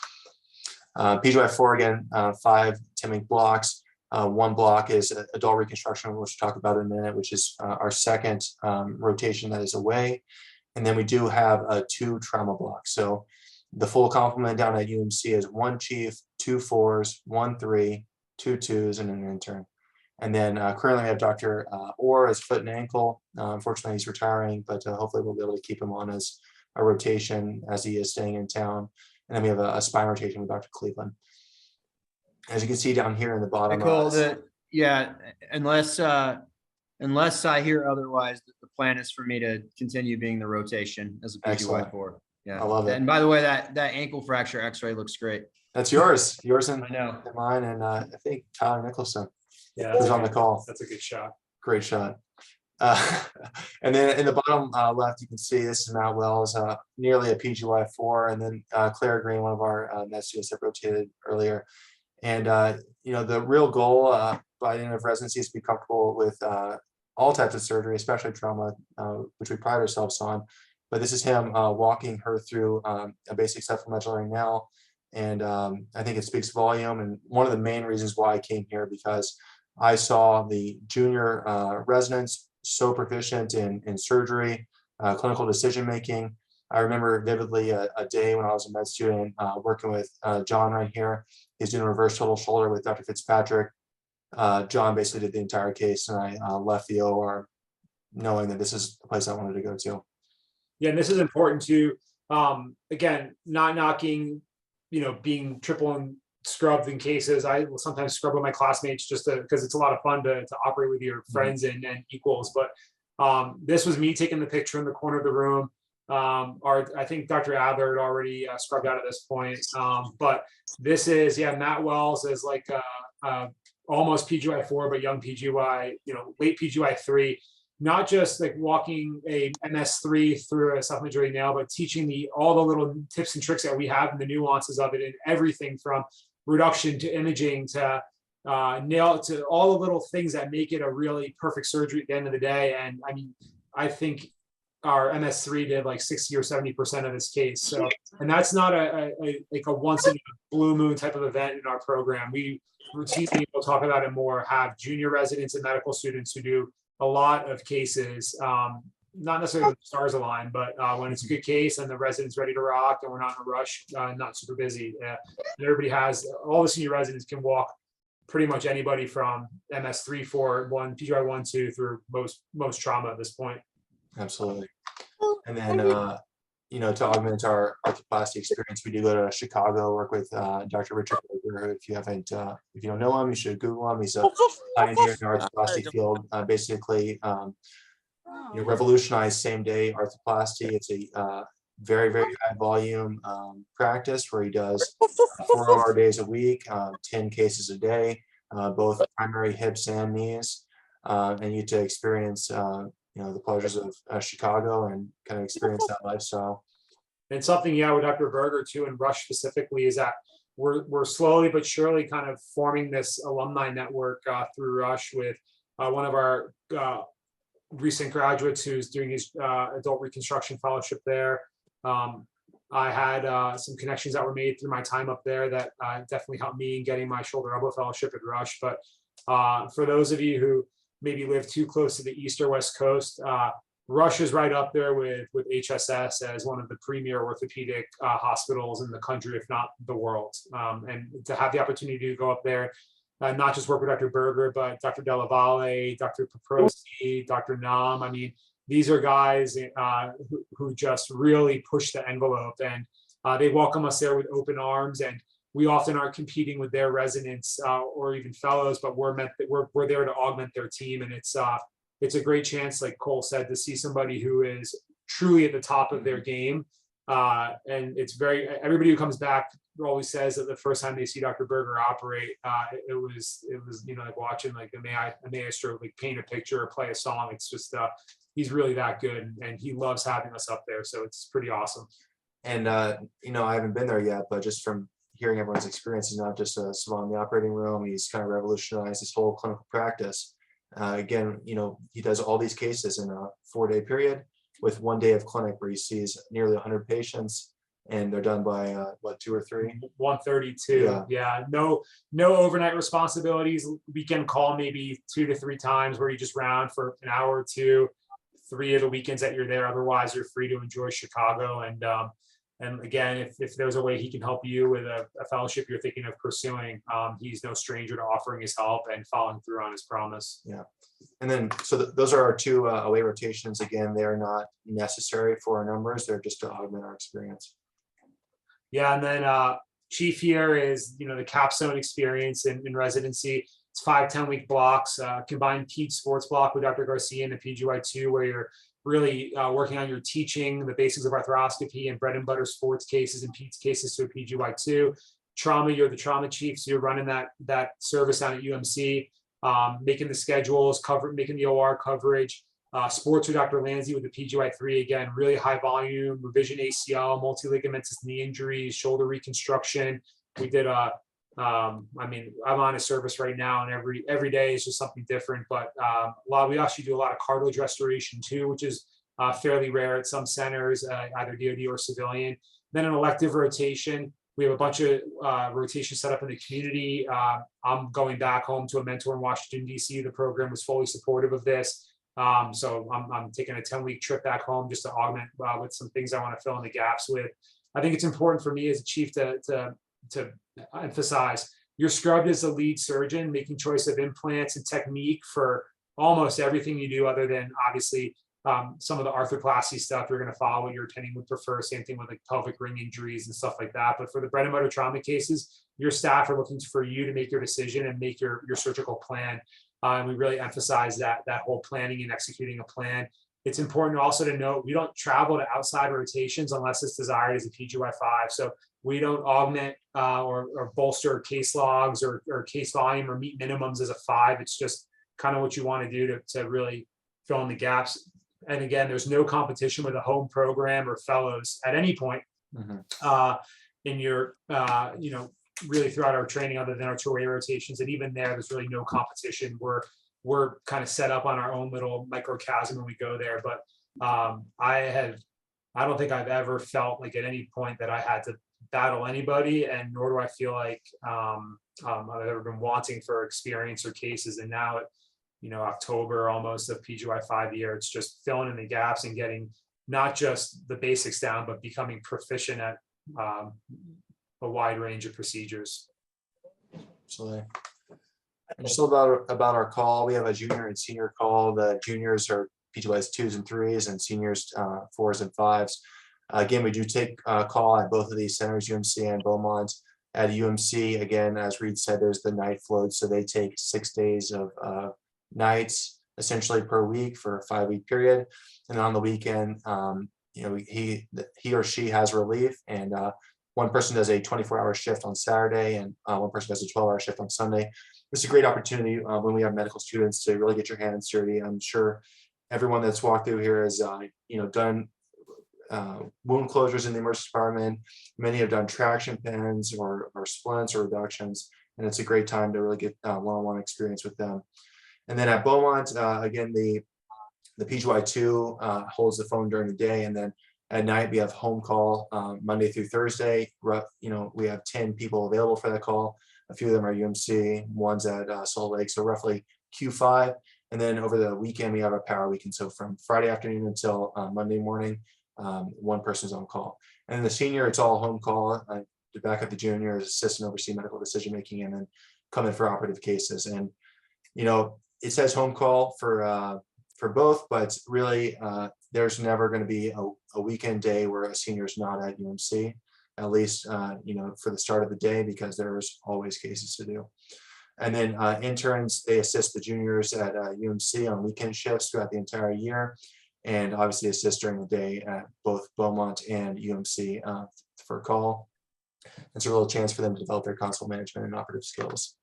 Speaker 1: PGY4 again, 5 10-week blocks. One block is adult reconstruction, which we'll talk about in a minute, which is our second rotation that is away. And then we do have 2 trauma blocks. So the full complement down at UMC is 1 chief, 2 4s, 1 3, 2 2s, and an intern. And then currently we have Dr. Orr as foot and ankle. Unfortunately, he's retiring, but hopefully we'll be able to keep him on as a rotation as he is staying in town. And then we have a spine rotation with Dr. Cleveland. As you can see down here in the bottom.
Speaker 3: Unless I hear otherwise, the plan is for me to continue being the rotation as a PGY4. Yeah,
Speaker 1: I love it.
Speaker 3: And by the way, that ankle fracture X-ray looks great.
Speaker 1: That's yours and
Speaker 3: I know.
Speaker 1: mine, and I think Tyler Nicholson.
Speaker 2: Yeah,
Speaker 1: Who's on the call.
Speaker 2: That's a good shot.
Speaker 1: Great shot. And then in the bottom left, you can see this is Matt Wells, nearly a PGY4, and then Claire Green, one of our med students that rotated earlier. And the real goal by the end of residency is to be comfortable with all types of surgery, especially trauma, which we pride ourselves on. But this is him walking her through a basic submedullary nail, and I think it speaks volume. And one of the main reasons why I came here, because I saw the junior residents so proficient in surgery, clinical decision making. I remember vividly a day when I was a med student working with John right here. He's doing a reverse total shoulder with Dr. Fitzpatrick. John basically did the entire case, and I left the OR knowing that this is the place I wanted to go to.
Speaker 2: Yeah, and this is important too. Again, not knocking, being triple and scrubbed in cases. I will sometimes scrub with my classmates just because it's a lot of fun to operate with your friends and equals. But this was me taking the picture in the corner of the room. I think Dr. Adler had already scrubbed out at this point. But this is, Matt Wells is like almost PGY4, but young PGY, late PGY3. Not just like walking a MS3 through a submedullary nail, but teaching all the little tips and tricks that we have and the nuances of it, and everything from reduction to imaging to nail to all the little things that make it a really perfect surgery at the end of the day. And I mean, I think our MS3 did like 60 or 70% of this case. So, and that's not a once in a blue moon type of event in our program. We routinely, we'll talk about it more, have junior residents and medical students who do a lot of cases, not necessarily the stars align, but when it's a good case and the resident's ready to rock and we're not in a rush, not super busy. And everybody all the senior residents can walk pretty much anybody from MS3, 4, 1, PGY 1, 2 through most trauma at this point.
Speaker 1: Absolutely. And then, to augment our arthroplasty experience, we do go to Chicago, work with Dr. Richard Berger. If you don't know him, you should Google him. He's a pioneer in the arthroplasty field. Basically, revolutionized same-day arthroplasty. It's a very, very high volume practice where he does 4 hour days a week, 10 cases a day, both primary hips and knees. And you get to experience, the pleasures of Chicago and kind of experience that lifestyle.
Speaker 2: And something, yeah, with Dr. Berger too, and Rush specifically, is that we're slowly but surely kind of forming this alumni network through Rush with one of our recent graduates who's doing his adult reconstruction fellowship there. I had some connections that were made through my time up there that definitely helped me in getting my shoulder elbow fellowship at Rush. But for those of you who maybe live too close to the East or West Coast, Rush is right up there with HSS as one of the premier orthopedic hospitals in the country, if not the world. And to have the opportunity to go up there, not just work with Dr. Berger, but Dr. Della Valle, Dr. Paprosi, Dr. Nam. I mean, these are guys who just really push the envelope, and they welcome us there with open arms. And we often aren't competing with their residents or even fellows, but we're there to augment their team. And it's a great chance, like Cole said, to see somebody who is truly at the top of their game. And it's everybody who comes back always says that the first time they see Dr. Berger operate, it was like watching like a maestro like paint a picture or play a song. It's just he's really that good, and he loves having us up there. So it's pretty awesome.
Speaker 1: And I haven't been there yet, but just from hearing everyone's experience, he's not just a savant in the operating room. He's kind of revolutionized his whole clinical practice. Again, he does all these cases in a 4-day period with 1 day of clinic where he sees nearly 100 patients, and they're done by 2 or 3?
Speaker 2: 1:32. Yeah. No overnight responsibilities. Weekend call maybe 2 to 3 times where you just round for an hour or 2. 3 of the weekends that you're there. Otherwise, you're free to enjoy Chicago. And again, if there's a way he can help you with a fellowship you're thinking of pursuing, he's no stranger to offering his help and following through on his promise.
Speaker 1: Yeah. And then, so those are our 2 away rotations. Again, they're not necessary for our numbers. They're just to augment our experience.
Speaker 2: Yeah. And then chief here is, the capstone experience in residency. It's 5 10-week blocks, combined PED sports block with Dr. Garcia and the PGY2, where you're really working on your teaching, the basics of arthroscopy and bread and butter sports cases and PEDS cases to a PGY2. Trauma, you're the trauma chief, so you're running that service down at UMC, making the schedules, making the OR coverage. Sports with Dr. Lanzi with the PGY3, again, really high volume, revision ACL, multi-ligamentous knee injuries, shoulder reconstruction. We did I'm on a service right now, and every day is just something different. But we actually do a lot of cartilage restoration too, which is fairly rare at some centers, either DoD or civilian. Then an elective rotation. We have a bunch of rotations set up in the community. I'm going back home to a mentor in Washington, D.C. The program was fully supportive of this. So I'm taking a 10-week trip back home just to augment with some things I want to fill in the gaps with. I think it's important for me as a chief to emphasize you're scrubbed as the lead surgeon, making choice of implants and technique for almost everything you do, other than obviously some of the arthroplasty stuff you're going to follow what your attending would prefer. Same thing with like pelvic ring injuries and stuff like that. But for the bread and butter trauma cases, your staff are looking for you to make your decision and make your surgical plan. And we really emphasize that whole planning and executing a plan. It's important also to note we don't travel to outside rotations unless it's desired as a PGY5. So we don't augment or bolster case logs or case volume or meet minimums as a 5. It's just kind of what you want to do to really fill in the gaps. And again, there's no competition with a home program or fellows at any point in your, really throughout our training, other than our 2-way rotations. And even there's really no competition. We're kind of set up on our own little microcosm when we go there. But I don't think I've ever felt like at any point that I had to battle anybody, and nor do I feel like I've ever been wanting for experience or cases. And now October almost of PGY5 year, it's just filling in the gaps and getting not just the basics down, but becoming proficient at a wide range of procedures.
Speaker 1: Absolutely. And just about our call, we have a junior and senior call. The juniors are PGYs 2s and 3s, and seniors 4s and 5s. Again, we do take a call at both of these centers, UMC and Beaumont. At UMC, again, as Reed said, there's the night float, so they take 6 days of nights essentially per week for a 5-week period. And on the weekend, he or she has relief, and one person does a 24-hour shift on Saturday, and one person does a 12-hour shift on Sunday. It's a great opportunity when we have medical students to really get your hands dirty. I'm sure everyone that's walked through here has done wound closures in the emergency department. Many have done traction pins or splints or reductions, and it's a great time to really get one-on-one experience with them. And then at Beaumont, again, the PGY2 holds the phone during the day, and then at night we have home call Monday through Thursday. We have 10 people available for that call. A few of them are UMC, one's at Salt Lake, so roughly Q5. And then over the weekend we have a power weekend. So from Friday afternoon until Monday morning, one person's on call. And the senior, it's all home call. To back up the junior is assist and oversee medical decision making, and then come in for operative cases. And it says home call for both, but really there's never going to be a weekend day where a senior is not at UMC, at least for the start of the day, because there's always cases to do. And then interns, they assist the juniors at UMC on weekend shifts throughout the entire year, and obviously assist during the day at both Beaumont and UMC for call. It's a real chance for them to develop their console management and operative skills.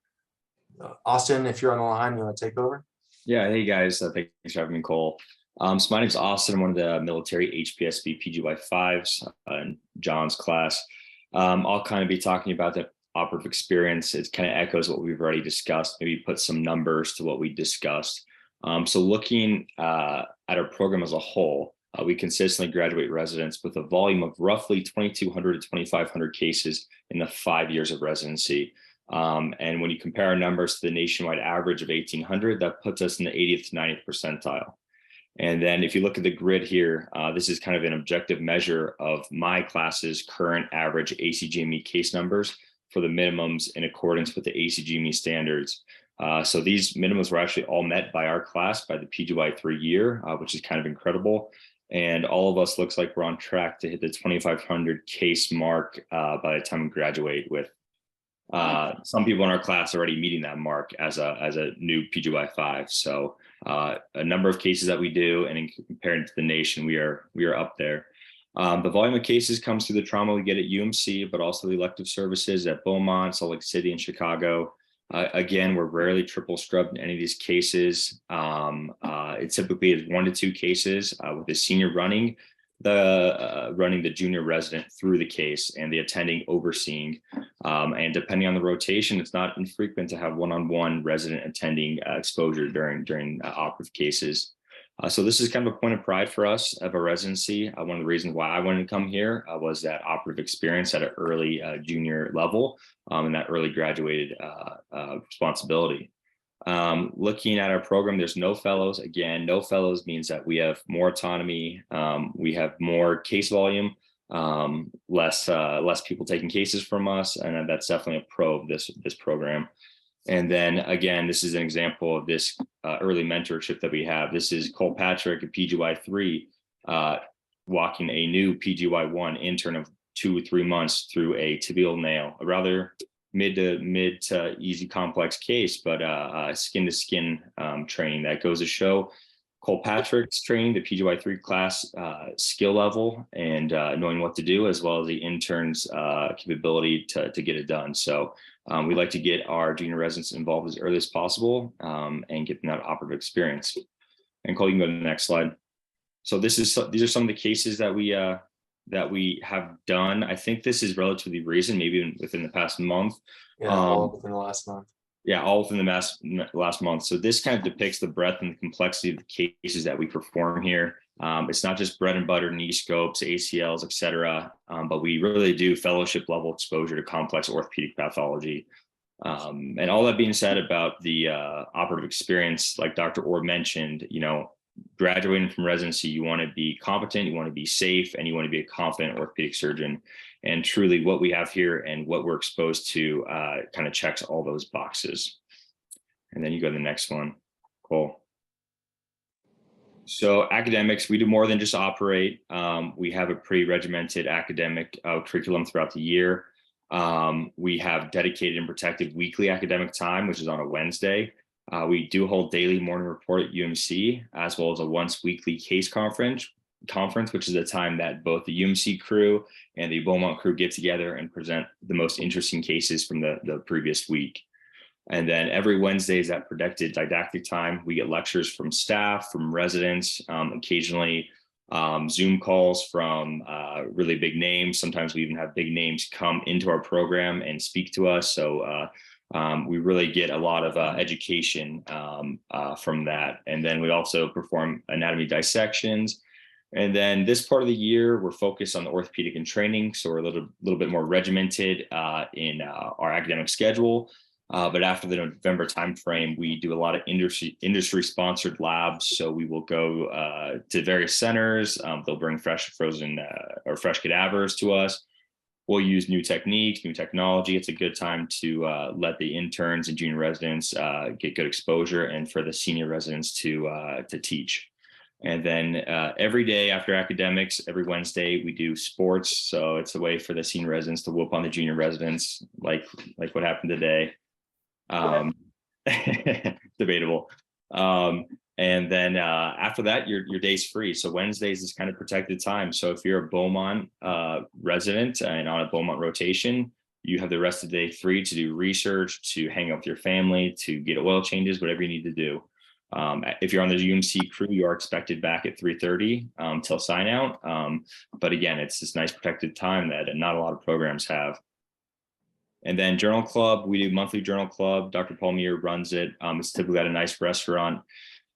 Speaker 1: Austin, if you're on the line, you want to take over?
Speaker 8: Yeah, hey guys, thanks for having me, Cole. So my name's Austin. I'm one of the military HPSB PGY5s in John's class. I'll kind of be talking about the operative experience. It kind of echoes what we've already discussed, maybe put some numbers to what we discussed. So looking at our program as a whole, we consistently graduate residents with a volume of roughly 2,200 to 2,500 cases in the 5 years of residency. And when you compare our numbers to the nationwide average of 1,800, that puts us in the 80th to 90th percentile. And then if you look at the grid here, this is kind of an objective measure of my class's current average ACGME case numbers for the minimums in accordance with the ACGME standards. So these minimums were actually all met by our class by the PGY3 year, which is kind of incredible. And all of us looks like we're on track to hit the 2,500 case mark by the time we graduate, with some people in our class already meeting that mark as a new PGY5. So a number of cases that we do, and in comparing to the nation, we are up there. The volume of cases comes through the trauma we get at UMC, but also the elective services at Beaumont, Salt Lake City, and Chicago. Again, we're rarely triple scrubbed in any of these cases. It typically is 1 to 2 cases with the senior running the junior resident through the case and the attending overseeing. And depending on the rotation, it's not infrequent to have one-on-one resident attending exposure during operative cases. So this is kind of a point of pride for us of our residency. One of the reasons why I wanted to come here was that operative experience at an early junior level and that early graduated responsibility. Looking at our program, there's no fellows. Again, no fellows means that we have more autonomy. We have more case volume, less people taking cases from us, and that's definitely a pro of this program. And then again, this is an example of this early mentorship that we have. This is Cole Patrick at PGY3 walking a new PGY1 intern of 2 or 3 months through a tibial nail, a rather mid to easy complex case, but skin to skin training that goes to show Cole Patrick's training, the PGY3 class skill level, and knowing what to do, as well as the intern's capability to get it done. So we like to get our junior residents involved as early as possible and get them that operative experience. And Cole, you can go to the next slide. So these are some of the cases that we have done. I think this is relatively recent, maybe within the past month.
Speaker 1: Yeah, all within the last month.
Speaker 8: Yeah, all within the last month. So this kind of depicts the breadth and the complexity of the cases that we perform here. It's not just bread and butter knee scopes, ACLs, et cetera, but we really do fellowship level exposure to complex orthopedic pathology. And all that being said about the operative experience, like Dr. Orr mentioned, graduating from residency, you want to be competent, you want to be safe, and you want to be a confident orthopedic surgeon. And truly what we have here and what we're exposed to kind of checks all those boxes. And then you go to the next one. Cool. So academics, we do more than just operate. We have a pretty regimented academic curriculum throughout the year. We have dedicated and protected weekly academic time, which is on a Wednesday. We do hold daily morning report at UMC, as well as a once weekly case conference, conference, which is a time that both the UMC crew and the Beaumont crew get together and present the most interesting cases from the previous week. And then every Wednesday is that predicted didactic time. We get lectures from staff, from residents, occasionally Zoom calls from really big names. Sometimes we even have big names come into our program and speak to us. So we really get a lot of education from that. And then we also perform anatomy dissections. And then this part of the year, we're focused on the orthopedic and training. So we're a little bit more regimented in our academic schedule. But after the November timeframe, we do a lot of industry sponsored labs. So we will go to various centers. They'll bring fresh frozen or fresh cadavers to us. We'll use new techniques, new technology. It's a good time to let the interns and junior residents get good exposure, and for the senior residents to teach. And then every day after academics, every Wednesday, we do sports. So it's a way for the senior residents to whoop on the junior residents, like what happened today. Debatable. And then after that, your day's free. So Wednesdays is kind of protected time. So if you're a Beaumont resident and on a Beaumont rotation, you have the rest of the day free to do research, to hang out with your family, to get oil changes, whatever you need to do. If you're on the UMC crew, you are expected back at 3:30 till sign out. But again, it's this nice protected time that not a lot of programs have. And then journal club, we do monthly journal club. Dr. Paul Muir runs it. It's typically at a nice restaurant,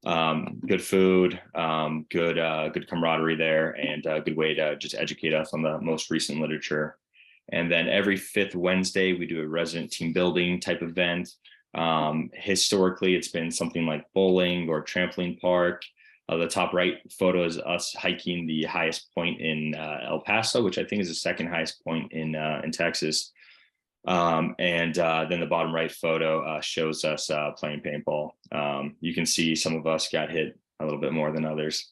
Speaker 8: good food, good camaraderie there, and a good way to just educate us on the most recent literature. And then every 5th Wednesday, we do a resident team building type event. Historically, it's been something like bowling or trampoline park. The top right photo is us hiking the highest point in El Paso, which I think is the second highest point in Texas. And then the bottom right photo shows us playing paintball. You can see some of us got hit a little bit more than others.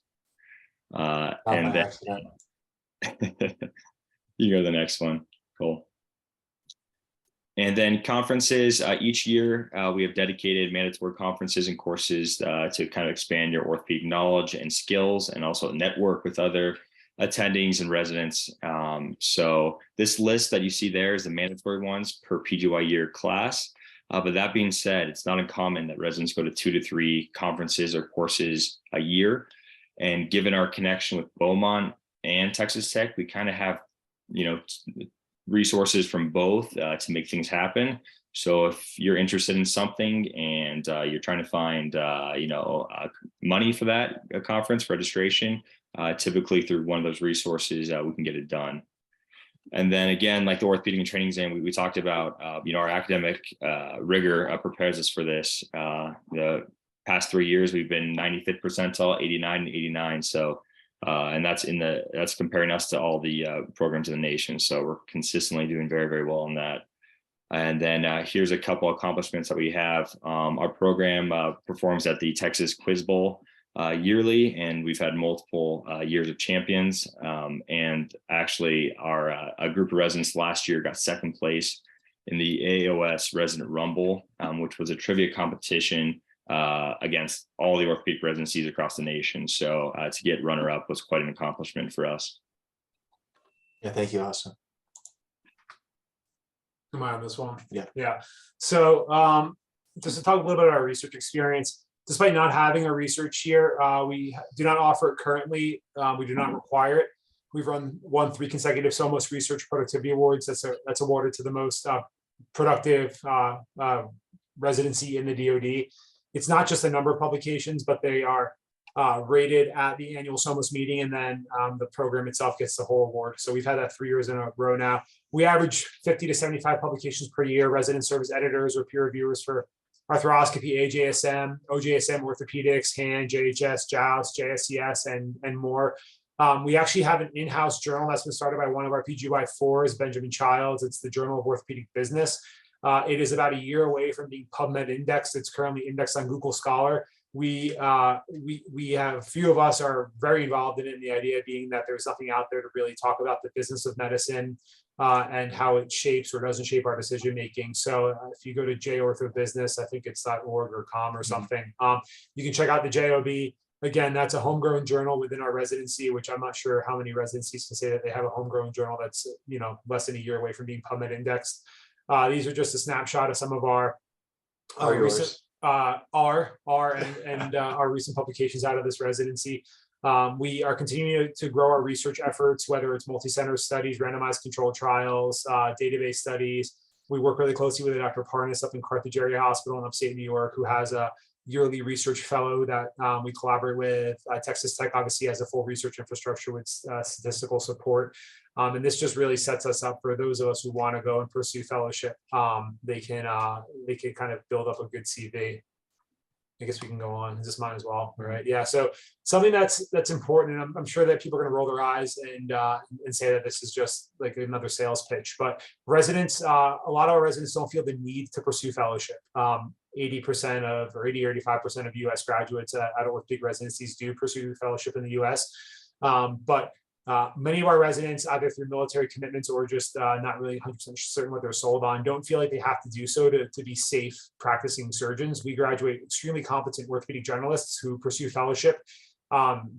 Speaker 8: And then you go to the next one. Cool. And then conferences, each year we have dedicated mandatory conferences and courses to kind of expand your orthopedic knowledge and skills, and also network with other attendings and residents. So this list that you see there is the mandatory ones per PGY year class. But that being said, it's not uncommon that residents go to 2 to 3 conferences or courses a year. And given our connection with Beaumont and Texas Tech, we kind of have, resources from both to make things happen. So if you're interested in something and you're trying to find, money for that conference registration, typically through one of those resources, we can get it done. And then again, like the orthopedic and training exam we talked about, our academic rigor prepares us for this. The past 3 years, we've been 95th percentile, 89 and 89. So, and that's comparing us to all the programs in the nation. So we're consistently doing very, very well on that. And then here's a couple accomplishments that we have. Our program performs at the Texas Quiz Bowl yearly, and we've had multiple years of champions. And actually, a group of residents last year got second place in the AOS Resident Rumble, which was a trivia competition against all the orthopedic residencies across the nation. So to get runner-up was quite an accomplishment for us.
Speaker 1: Yeah, thank you, Austin.
Speaker 2: Am I on this one?
Speaker 1: Yeah.
Speaker 2: So just to talk a little bit about our research experience, despite not having a research year, we do not offer it currently. We do not require it. We've won 3 consecutive SOMOS Research Productivity Awards. That's awarded to the most productive residency in the DoD. It's not just a number of publications, but they are rated at the annual SOMOS meeting, and then the program itself gets the whole award. So we've had that 3 years in a row now. We average 50 to 75 publications per year. Residents serve as editors or peer reviewers for arthroscopy, AJSM, OJSM, orthopedics, hand, JHS, JOUST, JSCS, and more. We actually have an in-house journal that's been started by one of our PGY4s, Benjamin Childs. It's the Journal of Orthopedic Business. It is about a year away from being PubMed indexed. It's currently indexed on Google Scholar. We have a few of us are very involved in it, and the idea being that there's nothing out there to really talk about the business of medicine and how it shapes or doesn't shape our decision making. So if you go to JOrthoBusiness, I think it's .org or .com or something, you can check out the JOB. Again, that's a homegrown journal within our residency, which I'm not sure how many residencies can say that they have a homegrown journal that's, less than a year away from being PubMed indexed. These are just a snapshot of some of our recent our recent publications out of this residency. We are continuing to grow our research efforts, whether it's multi-center studies, randomized controlled trials, database studies. We work really closely with Dr. Parnas up in Carthage Area Hospital in upstate New York, who has a yearly research fellow that we collaborate with. Texas Tech obviously has a full research infrastructure with statistical support. And this just really sets us up for those of us who want to go and pursue fellowship. They can kind of build up a good CV. I guess we can go on. Is this mine as well? All right. Yeah. So something that's important, and I'm sure that people are going to roll their eyes and say that this is just like another sales pitch. But residents, a lot of our residents don't feel the need to pursue fellowship. 80% of, or 80 or 85% of U.S. graduates at orthopedic residencies do pursue fellowship in the U.S. But many of our residents, either through military commitments or just not really 100% certain what they're sold on, don't feel like they have to do so to be safe practicing surgeons. We graduate extremely competent orthopedic generalists who pursue fellowship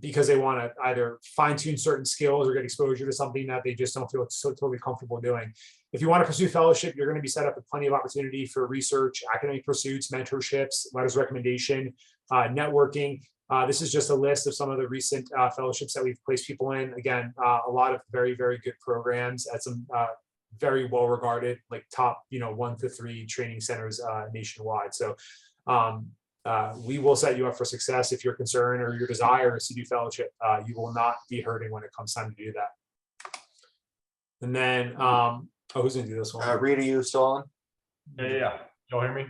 Speaker 2: because they want to either fine-tune certain skills or get exposure to something that they just don't feel so totally comfortable doing. If you want to pursue fellowship, you're going to be set up with plenty of opportunity for research, academic pursuits, mentorships, letters of recommendation, networking. This is just a list of some of the recent fellowships that we've placed people in. Again, a lot of very, very good programs at some very well-regarded, like top, 1 to 3 training centers nationwide. So we will set you up for success if your concern or your desire is to do fellowship. You will not be hurting when it comes time to do that. And then, who's gonna do this one?
Speaker 1: Reed, are you still on?
Speaker 7: Yeah. Y'all hear me?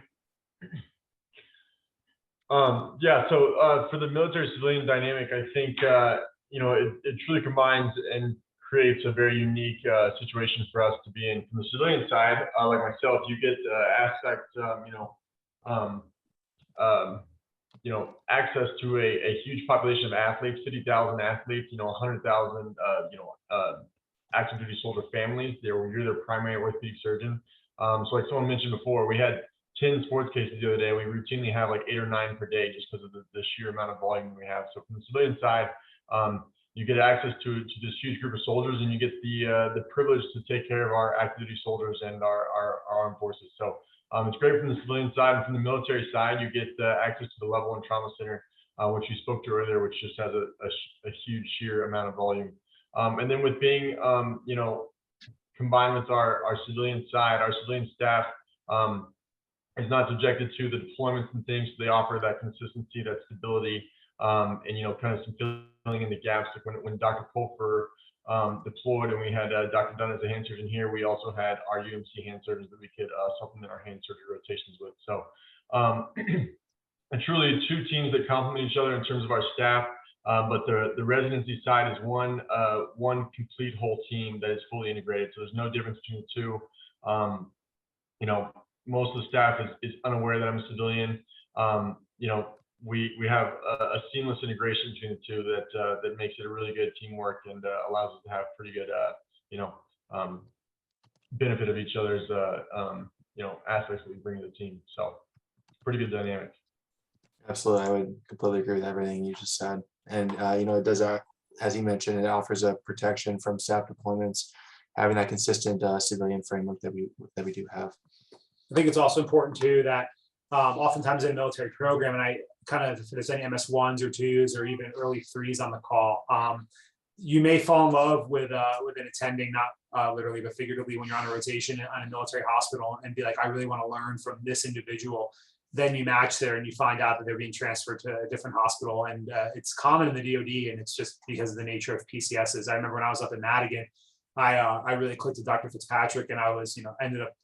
Speaker 7: For the military civilian dynamic, I think it truly combines and creates a very unique situation for us to be in. From the civilian side, like myself, you get access to a huge population of athletes, 50,000 athletes, 100,000 active duty soldier families. You're their primary orthopedic surgeon. So like someone mentioned before, we had 10 sports cases the other day. We routinely have like 8 or 9 per day just because of the sheer amount of volume we have. So from the civilian side, you get access to this huge group of soldiers, and you get the privilege to take care of our active duty soldiers and our armed forces. So it's great from the civilian side. And from the military side, you get access to the Level 1 Trauma Center, which you spoke to earlier, which just has a huge sheer amount of volume. And then with being, combined with our civilian side, our civilian staff is not subjected to the deployments and things. So they offer that consistency, that stability, and kind of some filling in the gaps. Like when Dr. Pulfer deployed and we had Dr. Dunn as a hand surgeon here, we also had our UMC hand surgeons that we could supplement our hand surgery rotations with. So and truly 2 teams that complement each other in terms of our staff. But the residency side is one complete whole team that is fully integrated. So there's no difference between the 2. Most of the staff is unaware that I'm a civilian. We have a seamless integration between the 2 that makes it a really good teamwork and allows us to have pretty good benefit of each other's aspects that we bring to the team. So pretty good dynamic.
Speaker 1: Absolutely, I would completely agree with everything you just said. And it does, as you mentioned, it offers a protection from staff deployments, having that consistent civilian framework that we do have.
Speaker 2: I think it's also important too that oftentimes in a military program, and I kind of, if there's any MS1s or 2s or even early 3s on the call, you may fall in love with an attending, not literally but figuratively, when you're on a rotation on a military hospital, and be like, I really want to learn from this individual. Then you match there and you find out that they're being transferred to a different hospital. And it's common in the DoD, and it's just because of the nature of PCSs. I remember when I was up in Madigan, I really clicked with Dr. Fitzpatrick, and I was, I ended up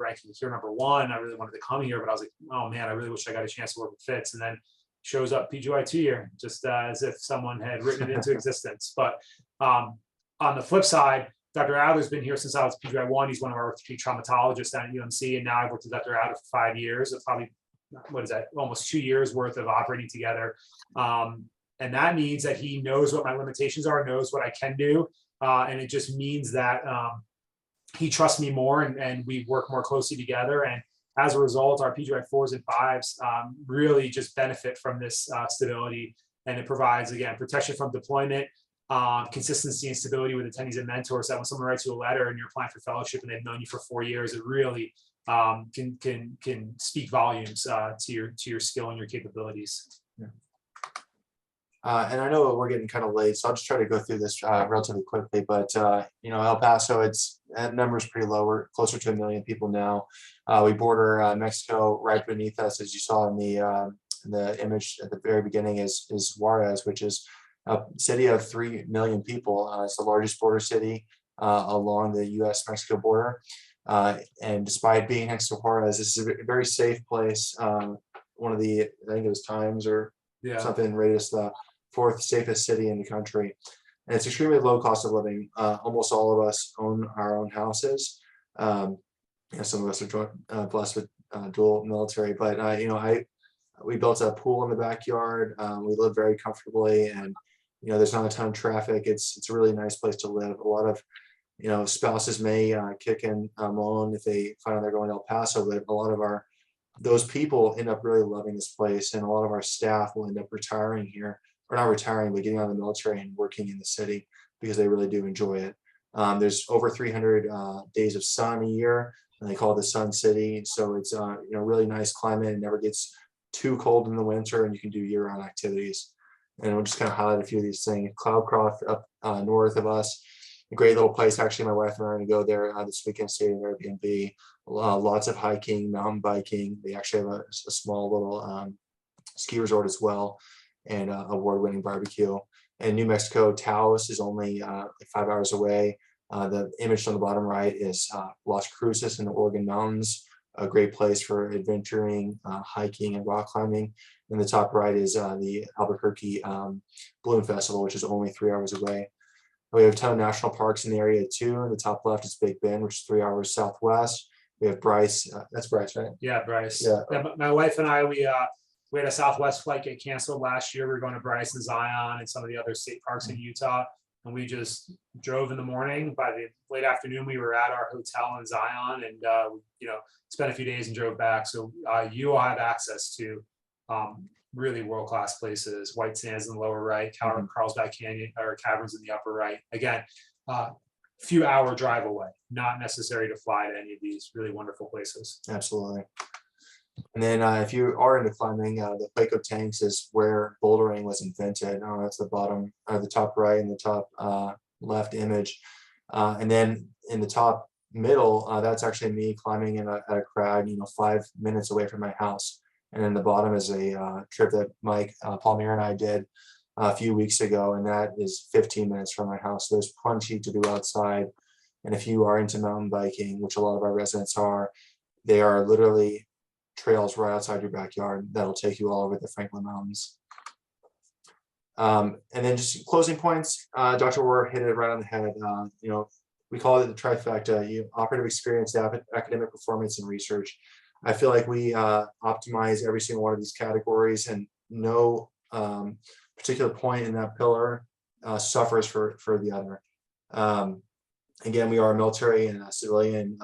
Speaker 2: ranking here #1. I really wanted to come here, but I was like, oh man, I really wish I got a chance to work with Fitz. And then shows up PGY 2 year, just as if someone had written it into existence. But on the flip side, Dr. Adler's been here since I was PGY 1. He's one of our orthopedic traumatologists down at UMC, and now I've worked with Dr. Adler for 5 years. It's probably, almost 2 years worth of operating together. And that means that he knows what my limitations are, knows what I can do. And it just means that he trusts me more, and we work more closely together. And as a result, our PGY 4s and 5s really just benefit from this stability And it provides, again, protection from deployment, consistency and stability with attendees and mentors, that when someone writes you a letter and you're applying for fellowship and they've known you for 4 years, it really can speak volumes to your skill and your capabilities.
Speaker 1: Yeah. And I know we're getting kind of late, so I'll just try to go through this relatively quickly. But you know, El Paso, that number is pretty low. We're closer to 1 million people now. We border Mexico. Right beneath us, as you saw in the image at the very beginning, is Juarez, which is a city of 3 million people. It's the largest border city along the U.S.-Mexico border. And despite being next to Juarez, this is a very safe place. One of the, I think it was Times or something, rated as the 4th safest city in the country. And it's extremely low cost of living. Almost all of us own our own houses. You know, some of us are blessed with dual military, but you know, we built a pool in the backyard. We live very comfortably, and you know, there's not a ton of traffic. It's a really nice place to live. A lot of, you know, spouses may kick in loan if they find out they're going to El Paso, but a lot of those people end up really loving this place, and a lot of our staff will end up retiring here, or not retiring, but getting out of the military and working in the city because they really do enjoy it. There's over 300 days of sun a year, and they call it the Sun City. So it's you know, really nice climate. It never gets too cold in the winter, and you can do year-round activities. And we'll just kind of highlight a few of these things. Cloudcroft up north of us, a great little place. Actually, my wife and I are going to go there this weekend, staying at Airbnb. Lots of hiking, mountain biking. They actually have a small little ski resort as well, and award-winning barbecue. And New Mexico, Taos is only like 5 hours away. The image on the bottom right is Las Cruces in the Oregon Mountains, a great place for adventuring, hiking, and rock climbing. And the top right is the Albuquerque Balloon Festival, which is only 3 hours away. We have a ton of national parks in the area too. In the top left is Big Bend, which is 3 hours southwest. We have Bryce. That's Bryce, right?
Speaker 2: Yeah, Bryce.
Speaker 1: Yeah.
Speaker 2: My wife and I, we had a Southwest flight get canceled last year. We were going to Bryce and Zion and some of the other state parks in Utah. And we just drove in the morning. By the late afternoon, we were at our hotel in Zion, and you know, spent a few days and drove back. So you will have access to really world-class places. White Sands in the lower right, Carlsbad Canyon or Caverns in the upper right. Again, few hour drive away. Not necessary to fly to any of these really wonderful places.
Speaker 1: Absolutely. And then if you are into climbing, the Paco Tanks is where bouldering was invented. That's the bottom, or the top right and the top left image. And then in the top middle, that's actually me climbing at a crag, you know, 5 minutes away from my house. And then the bottom is a trip that Mike Palmier and I did a few weeks ago, and that is 15 minutes from my house. So there's plenty to do outside. And if you are into mountain biking, which a lot of our residents are, they are literally trails right outside your backyard that'll take you all over the Franklin Mountains. And then just closing points, Dr. Orr hit it right on the head. You know, we call it the trifecta: operative experience, academic performance, and research. I feel like we optimize every single one of these categories, and no particular point in that pillar suffers for the other. Again, we are a military and a civilian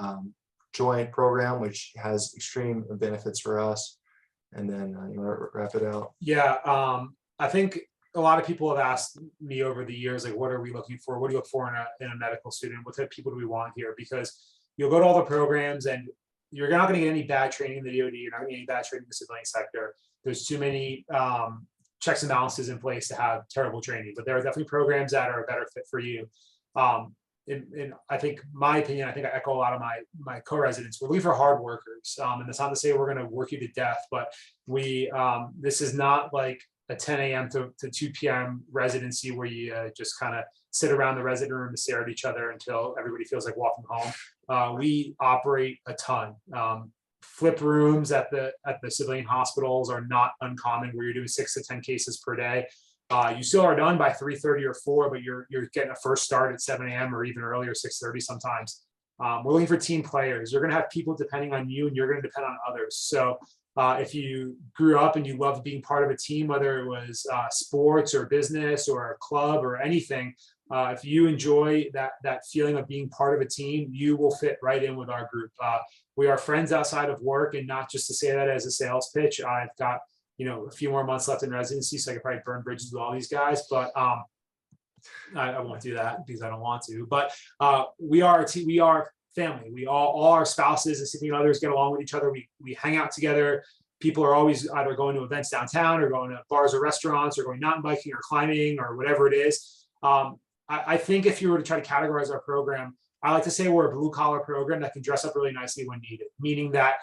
Speaker 1: joint program, which has extreme benefits for us. And then you want to wrap it out?
Speaker 2: Yeah, I think a lot of people have asked me over the years, like, what are we looking for? What do you look for in a medical student? What type of people do we want here? Because you'll go to all the programs and you're not going to get any bad training in the DoD. You're not going to get any bad training in the civilian sector. There's too many checks and balances in place to have terrible training, but there are definitely programs that are a better fit for you. In I think my opinion, I think I echo a lot of my co-residents. We're looking for hard workers, and that's not to say we're going to work you to death, but this is not like a 10 a.m. to 2 p.m. residency where you just kind of sit around the resident room and stare at each other until everybody feels like walking home. We operate a ton. Flip rooms at the civilian hospitals are not uncommon, where you're doing 6 to 10 cases per day. You still are done by 3:30 or 4, but you're getting a first start at 7 a.m. or even earlier, 6:30 sometimes. We're looking for team players. You're going to have people depending on you, and you're going to depend on others. So if you grew up and you loved being part of a team, whether it was sports or business or a club or anything, if you enjoy that feeling of being part of a team, you will fit right in with our group. We are friends outside of work, and not just to say that as a sales pitch. I've got a few more months left in residency, so I could probably burn bridges with all these guys, but I won't do that because I don't want to. But we are family. We all our spouses and significant others get along with each other. We hang out together. People are always either going to events downtown or going to bars or restaurants or going mountain biking or climbing or whatever it is. I think if you were to try to categorize our program, I like to say we're a blue collar program that can dress up really nicely when needed, meaning that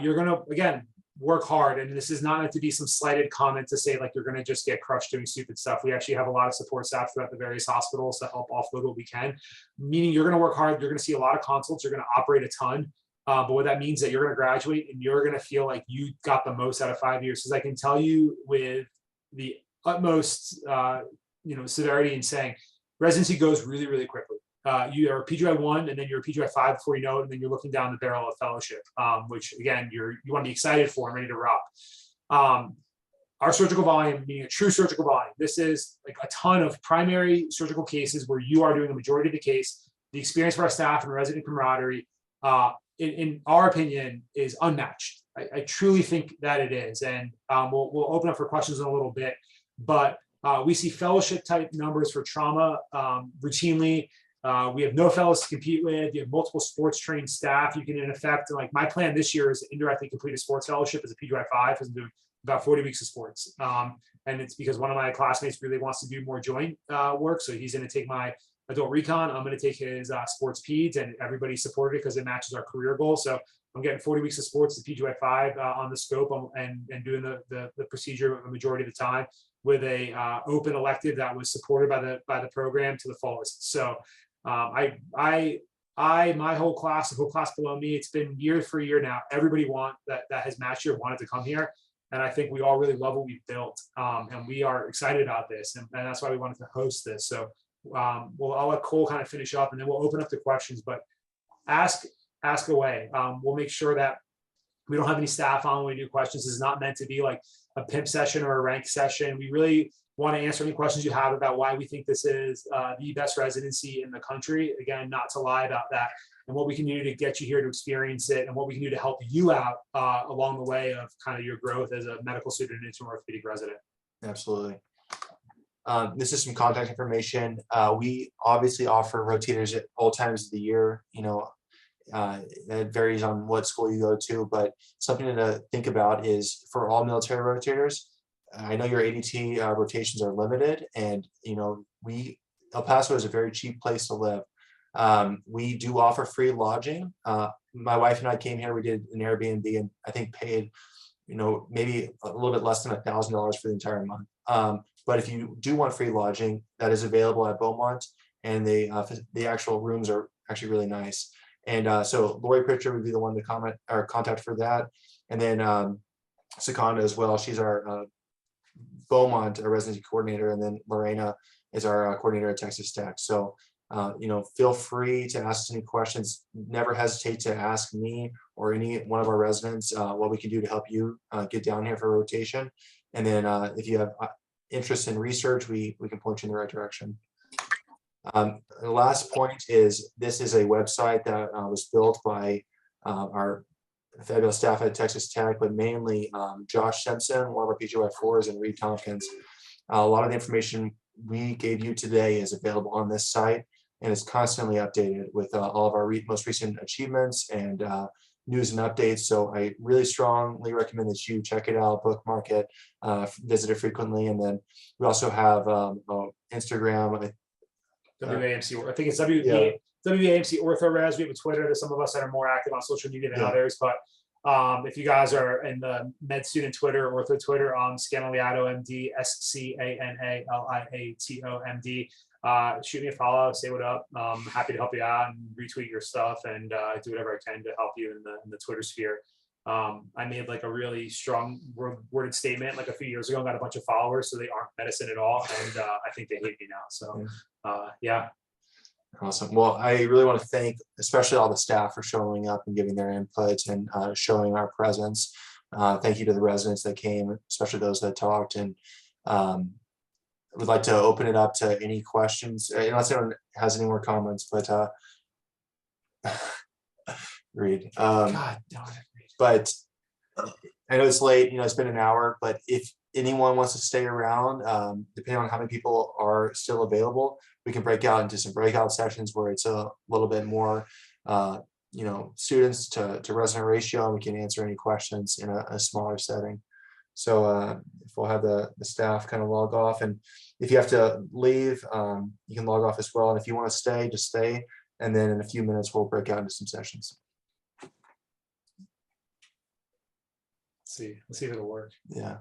Speaker 2: you're going to, again, work hard. And this is not meant to be some slighted comment to say like you're going to just get crushed doing stupid stuff. We actually have a lot of support staff throughout the various hospitals to help offload what we can, meaning you're going to work hard. You're going to see a lot of consults. You're going to operate a ton. But what that means is that you're going to graduate and you're going to feel like you got the most out of 5 years. Because I can tell you with the utmost, severity in saying residency goes really, really quickly. You are a PGY 1 and then you're a PGY 5 before you know it, and then you're looking down the barrel of fellowship, which again, you want to be excited for and ready to rock. Our surgical volume, being a true surgical volume, this is like a ton of primary surgical cases where you are doing the majority of the case. The experience for our staff and resident camaraderie, in our opinion, is unmatched. I truly think that it is, and we'll open up for questions in a little bit, but we see fellowship type numbers for trauma routinely. We have no fellows to compete with. You have multiple sports trained staff. You can, in effect, like my plan this year is to indirectly complete a sports fellowship as a PGY 5, because I'm doing about 40 weeks of sports. And it's because one of my classmates really wants to do more joint work. So he's going to take my adult recon. I'm going to take his sports peds, and everybody supported it because it matches our career goal. So I'm getting 40 weeks of sports as PGY 5 on the scope and doing the procedure a majority of the time with a open elective that was supported by the program to the fullest. So my whole class, the whole class below me, it's been year for year now. Everybody that has matched here wanted to come here. And I think we all really love what we've built. And we are excited about this. And that's why we wanted to host this. So I'll let Cole kind of finish up and then we'll open up to questions, but ask away. We'll make sure that we don't have any staff on when we do questions. This is not meant to be like a pimp session or a rank session. We really want to answer any questions you have about why we think this is the best residency in the country. Again, not to lie about that, and what we can do to get you here to experience it, and what we can do to help you out along the way of kind of your growth as a medical student into an orthopedic resident. Absolutely.
Speaker 1: This is some contact information. We obviously offer rotators at all times of the year. It varies on what school you go to, but something to think about is for all military rotators. I know your ADT rotations are limited, and El Paso is a very cheap place to live. We do offer free lodging. My wife and I came here. We did an Airbnb, and I think paid, maybe a little bit less than $1,000 for the entire month. But if you do want free lodging, that is available at Beaumont, and the actual rooms are actually really nice. And so Lori Pritchard would be the one to comment or contact for that, and then Seconda as well. She's our Beaumont residency coordinator, and then Lorena is our coordinator at Texas Tech. So feel free to ask us any questions. Never hesitate to ask me or any one of our residents what we can do to help you get down here for rotation. And then if you have interest in research, we can point you in the right direction. The last point is this is a website that was built by our fabulous staff at Texas Tech, but mainly Josh Simpson, one of our PGY 4s, and Reed Tompkins. A lot of the information we gave you today is available on this site, and it's constantly updated with all of our most recent achievements and news and updates. So I really strongly recommend that you check it out, bookmark it, visit it frequently. And then we also have Instagram.
Speaker 2: WBAMC, I think it's WBAMC OrthoRes. We have a Twitter. There's some of us that are more active on social media than others, but if you guys are in the med student Twitter, ortho Twitter, Scanaliato MD, SCANALIATO MD. Shoot me a follow, say what up. I'm happy to help you out and retweet your stuff and do whatever I can to help you in the Twitter sphere. I made like a really strong worded statement like a few years ago and got a bunch of followers, so they aren't medicine at all, and I think they hate me now. So yeah.
Speaker 1: Awesome. Well, I really want to thank especially all the staff for showing up and giving their input and showing our presence. Thank you to the residents that came, especially those that talked, and would like to open it up to any questions unless anyone has any more comments, but Reed.
Speaker 2: God darn it.
Speaker 1: But I know it's late, it's been an hour, but if anyone wants to stay around, depending on how many people are still available, we can break out into some breakout sessions where it's a little bit more, students to resident ratio, and we can answer any questions in a smaller setting. So if we'll have the staff kind of log off, and if you have to leave, you can log off as well. And if you want to stay, just stay. And then in a few minutes, we'll break out into some sessions.
Speaker 2: Let's see if it'll work.
Speaker 1: Yeah.